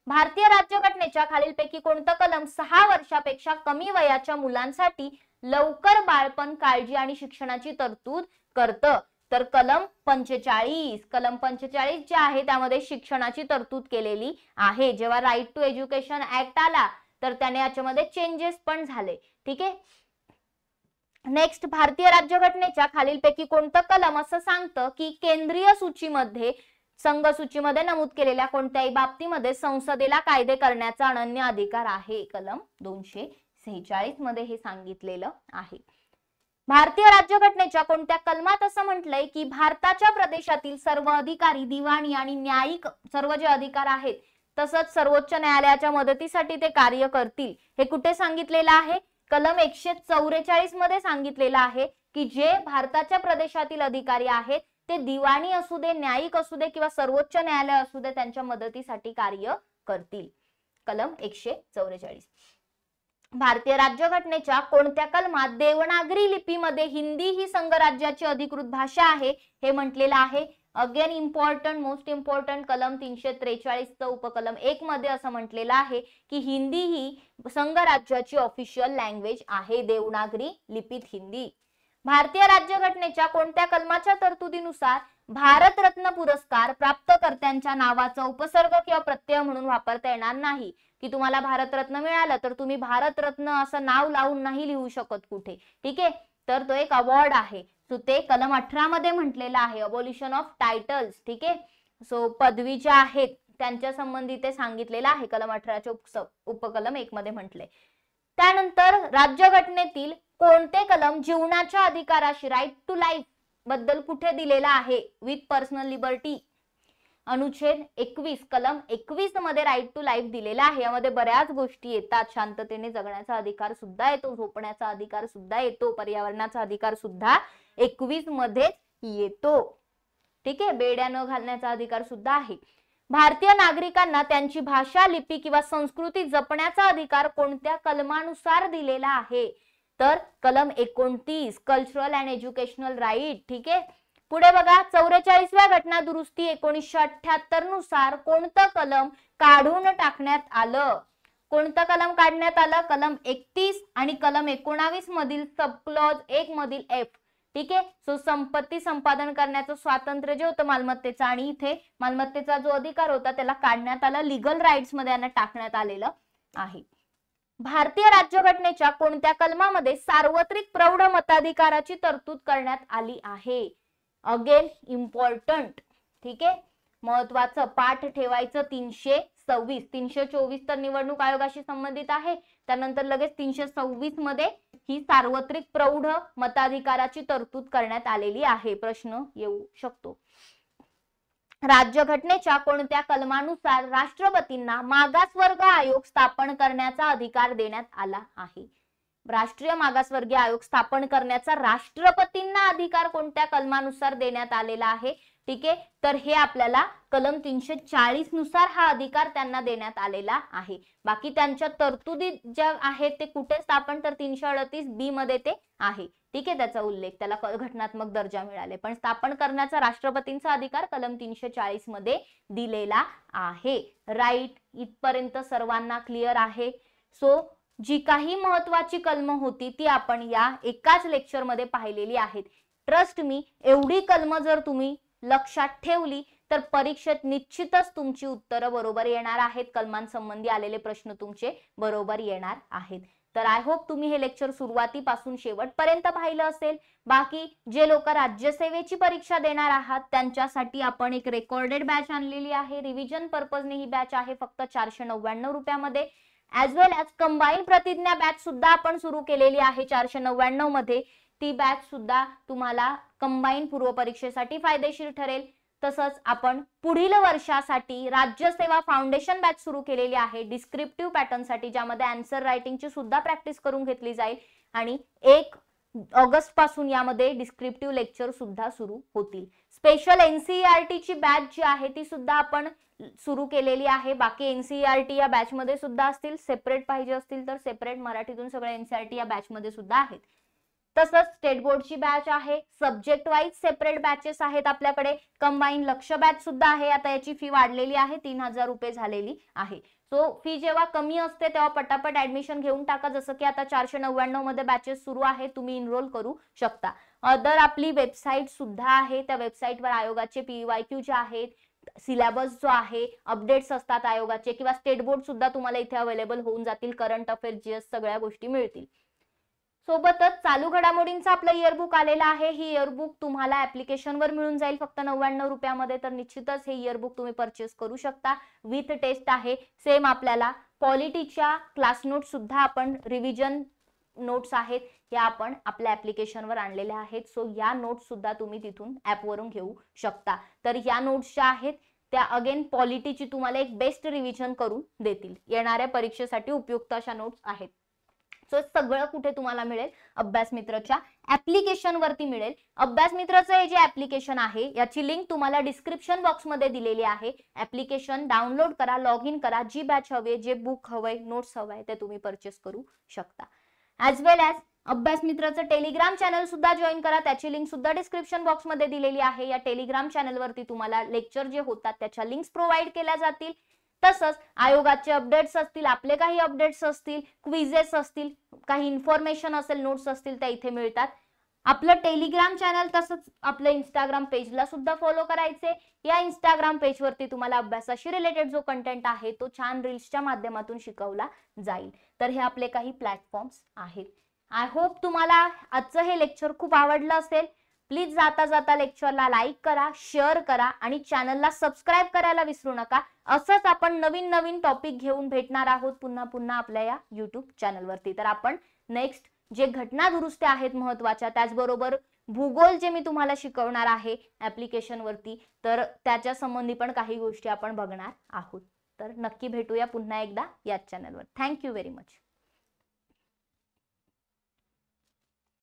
भारतीय राज्यघटनेच्या खालीलपैकी कोणतं कलम 6 वर्षापेक्षा कमी वयाच्या मुलांसाठी लवकर बाळपण, काळजी आणि शिक्षणाची तरतूद करतं? तर कलम 45. कलम 45 जे आहे त्यामध्ये शिक्षणाची तरतूद केलेली आहे. जेव्हा राईट टू एज्युकेशन ऍक्ट आला तर त्याने याच्यामध्ये चेंजेस पण झाले. ठीक आहे. नेक्स्ट, भारतीय राज्यघटनेच्या खालीलपैकी कोणतं कलम असं सांगतं की केंद्रीय सूचीमध्ये, संघ सूचीमध्ये नमूद केलेल्या कोणत्याही बाबतीमध्ये संसदेला कायदे करण्याचा अनन्य अधिकार आहे? कलम 246 मध्ये हे सांगितलेलं आहे. भारतीय राज्यघटनेच्या कोणत्या कलमात असं म्हटलंय की भारताच्या प्रदेशातील सर्व अधिकारी, दिवाणी आणि न्यायिक सर्व जे अधिकार आहेत तसंच सर्वोच्च न्यायालयाच्या मदतीसाठी ते कार्य करतील? हे कुठे सांगितलेलं आहे? कलम 144 मध्ये सांगितलेलं आहे की जे भारताच्या प्रदेशातील अधिकारी आहेत ते दिवाणी असू दे, न्यायिक असू दे किंवा सर्वोच्च न्यायालय असू दे त्यांच्या मदतीसाठी कार्य करतील. कलम 144. भारतीय राज्यघटनेच्या कोणत्या कलमात देवनागरी लिपीमध्ये हिंदी ही संघराज्याची अधिकृत भाषा आहे हे म्हटलेलं आहे? अगेन इम्पॉर्टंट, मोस्ट इम्पॉर्टंट, कलम 343 उपकलम 1 मध्ये असं म्हटलेलं आहे की हिंदी ही संघराज्याची ऑफिशियल लँग्वेज आहे, देवनागरी लिपीत हिंदी. भारतीय राज्यघटनेच्या कोणत्या कलमाच्या तरतुदीनुसार भारतरत्न पुरस्कार प्राप्तकर्त्यांच्या नावाचा उपसर्ग किंवा प्रत्यय म्हणून वापरता येणार नाही? की तुम्हाला भारतरत्न मिळालं तर तुम्ही भारतरत्न असं नाव लावून नाही लिहू शकत कुठे. ठीक आहे, तर तो एक अवॉर्ड आहे. सो ते कलम 18 मध्ये म्हटलेलं आहे, अबॉलिशन ऑफ टायटल्स. ठीक आहे, सो पदवी ज्या आहेत त्यांच्या संबंधी ते सांगितलेलं आहे. कलम 18च्या उपकलम 1 मध्ये म्हटले. त्यानंतर राज्यघटनेतील कोणते कलम जीवनाच्या अधिकाराशी, राईट टू लाईफ बद्दल कुठे दिलेला आहे? With personal liberty. अनुच्छेद 21, कलम 21 मध्ये राईट टू लाईफ दिलेला आहे. यामध्ये बऱ्याच गोष्टी येतात. शांततेने जगण्याचा अधिकार सुद्धा येतो, झोपण्याचा अधिकार सुद्धा येतो, पर्यावरणाचा अधिकार सुद्धा 21 मध्ये येतो. ठीक आहे, बेड्या न घालण्याचा अधिकार सुद्धा आहे. भारतीय नागरिकांना त्यांची भाषा, लिपी किंवा संस्कृती जपण्याचा अधिकार कोणत्या कलमानुसार दिलेला आहे? तर कलम 29, कल्चरल अँड एज्युकेशनल राईट. ठीक आहे, पुढे बघा, 44व्या घटना दुरुस्ती 1978 नुसार कोणतं कलम काढून टाकण्यात आलं? कोणतं कलम काढण्यात आलं? कलम 31 आणि कलम 19 मधील सबक्लॉज 1 मधील एफ. ठीक आहे, सो संपत्ती संपादन करण्याचं स्वातंत्र्य जे होतं मालमत्तेचं, आणि इथे मालमत्तेचा जो अधिकार होता त्याला काढण्यात आला, लिगल राईट्स मध्ये यांना टाकण्यात आलेलं आहे. भारतीय राज्यघटनेच्या कोणत्या कलमामध्ये सार्वत्रिक प्रौढ मताधिकाराची तरतूद करण्यात आली आहे? Again important. ठीक आहे, महत्वाचं, पाठ ठेवायचं. 326, 324 तर निवडणूक आयोगाशी संबंधित आहे. त्यानंतर लगेच 326 मध्ये ही सार्वत्रिक प्रौढ मताधिकाराची तरतूद करण्यात आलेली आहे. प्रश्न येऊ शकतो. राज्यघटनेच्या कोणत्या कलमानुसार राष्ट्रपतींना मागासवर्ग आयोग स्थापन करण्याचा अधिकार देण्यात आला आहे? राष्ट्रीय मागासवर्गीय आयोग स्थापन करण्याचा राष्ट्रपतींना अधिकार कोणत्या कलमानुसार देण्यात आलेला आहे? ठीक आहे, तर हे आपल्याला कलम 340 नुसार हा अधिकार त्यांना देण्यात आलेला आहे. बाकी त्यांच्या तरतुदी ज्या आहेत ते कुठे स्थापन, तर 338 बी मध्ये ते आहे. ठीक आहे, त्याचा उल्लेख, त्याला घटनात्मक दर्जा मिळाले, पण स्थापन करण्याचा राष्ट्रपतींचा अधिकार कलम 340 मध्ये दिलेला आहे. राईट, इथपर्यंत सर्वांना क्लिअर आहे? सो जी काही महत्वाची कलम होती ती आपण या एकाच लेक्चर मध्ये पाहिलेली आहेत. ट्रस्ट मी, एवढी कलम जर तुम्ही लक्षात ठेवली तर परीक्षेत निश्चितच तुमची उत्तरं बरोबर येणार आहेत. कलमांसंबंधी आलेले प्रश्न तुमचे बरोबर येणार आहेत. तर आय होप तुम्ही हे लेक्चर सुरुवातीपासून शेवटपर्यंत पाहिलं असेल. बाकी जे लोक राज्यसेवेची परीक्षा देणार आहात त्यांच्यासाठी आपण एक रेकॉर्डेड बॅच आणलेली आहे. रिव्हिजन पर्पजने ही बॅच आहे फक्त 499 रुपयामध्ये. ऍज वेल ऍज कंबाईन प्रतिज्ञा बॅच सुद्धा आपण सुरू केलेली आहे 499 मध्ये. ती बॅच सुद्धा तुम्हाला कंबाईन पूर्व परीक्षेसाठी फायदेशीर ठरेल. तसंच आपण पुढील वर्षासाठी राज्यसेवा फाउंडेशन बॅच सुरू केलेली आहे डिस्क्रिप्टिव्ह पॅटर्न साठी, ज्यामध्ये आन्सर रायटिंगची सुद्धा प्रॅक्टिस करून घेतली जाईल आणि 1 ऑगस्ट पासून यामध्ये डिस्क्रिप्टिव्ह लेक्चर सुद्धा सुरू होतील. स्पेशल एनसीईआरटी ची बॅच जी आहे ती सुद्धा आपण सुरू केलेली आहे. बाकी एनसीईआरटी या बॅच मध्ये सुद्धा असतील, सेपरेट पाहिजे असतील तर सेपरेट, मराठीतून सगळे एनसीईआरटी या बॅच मध्ये सुद्धा आहेत. तसंच स्टेट बोर्डची बॅच आहे, सब्जेक्ट वाईज सेपरेट बॅचेस आहेत आपल्याकडे, कंबाईन लक्ष बॅच सुद्धा आहे. आता याची फी वाढलेली आहे, 3000 रुपये झालेली आहे. सो फी जेव्हा कमी असते तेव्हा पटापट ऍडमिशन घेऊन टाका. जसं की आता 499 मध्ये बॅचेस सुरू आहे, तुम्ही इनरोल करू शकता. अदर आपली वेबसाईट सुद्धा आहे, त्या वेबसाईटवर आयोगाचे PYQ जे आहेत, सिलेबस जो आहे, अपडेट्स असतात आयोगाचे किंवा स्टेट बोर्ड सुद्धा तुम्हाला इथे अवेलेबल होऊन जातील. करंट अफेअर जीएस सगळ्या गोष्टी मिळतील. सोबतच चालू घडामोडींचं आपलं इयरबुक आलेलं आहे. ही इयरबुक तुम्हाला ऍप्लिकेशनवर मिळून जाईल फक्त 99 रुपयामध्ये. तर निश्चितच हे इयरबुक तुम्ही परचेस करू शकता. विथ टेस्ट आहे. सेम आपल्याला पॉलिटीच्या क्लास नोट सुद्धा आपण रिव्हिजन नोट्स आहेत या आपण आपल्या ऍप्लिकेशनवर आणलेल्या आहेत. सो या नोट्स सुद्धा तुम्ही तिथून ऍपवरून घेऊ शकता. तर या नोट्स ज्या आहेत त्या अगेन पॉलिटीची तुम्हाला एक बेस्ट रिव्हिजन करून देतील. येणाऱ्या परीक्षेसाठी उपयुक्त अशा नोट्स आहेत. सो सगळं कुठे तुम्हाला मिळेल, अभ्यास मित्रच्या ऍप्लिकेशन वरती मिळेल. अभ्यास मित्रचं हे जे ऍप्लिकेशन आहे याची लिंक तुम्हाला डिस्क्रिप्शन बॉक्स मध्ये दिलेली आहे. ऍप्लिकेशन डाउनलोड करा, लॉग इन करा. जी बॅच हवे, जे बुक हवंय, नोट्स हवंय ते तुम्ही परचेस करू शकता. ॲज वेल ॲज अभ्यास मित्रचं टेलिग्राम चॅनल सुद्धा जॉईन करा. त्याची लिंक सुद्धा डिस्क्रिप्शन बॉक्स मध्ये दिलेली आहे. या टेलिग्राम चॅनल वरती तुम्हाला लेक्चर जे होतात त्याच्या लिंक्स प्रोव्हाइड केल्या जातील. तसंच आयोगाचे अपडेट्स असतील, आपले काही अपडेट्स असतील, क्विजेस असतील, काही इन्फॉर्मेशन असेल, नोट्स असतील त्या इथे मिळतात. आपलं टेलिग्राम चॅनल तसंच आपलं इंस्टाग्राम पेजला सुद्धा फॉलो करायचे. या इंस्टाग्राम पेज वरती तुम्हाला अभ्यासाशी रिलेटेड जो कंटेंट आहे तो छान रील्सच्या माध्यमातून शिकवला जाईल. तर हे आपले काही प्लॅटफॉर्म्स आहेत. आय होप तुम्हाला आजचं हे लेक्चर खूप आवडलं असेल. प्लीज जाता जाता लेक्चरला लाईक करा, शेअर करा आणि चॅनलला सबस्क्राईब करायला विसरू नका. असंच आपण नवीन नवीन टॉपिक घेऊन भेटणार आहोत पुन्हा पुन्हा आपल्या या युट्यूब चॅनलवरती. तर आपण नेक्स्ट जे घटना दुरुस्त्या आहेत महत्वाच्या, त्याचबरोबर भूगोल जे मी तुम्हाला शिकवणार आहे ऍप्लिकेशन वरती, तर त्याच्या संबंधी पण काही गोष्टी आपण बघणार आहोत. तर नक्की भेटूया पुन्हा एकदा याच चॅनलवर. Thank you very much.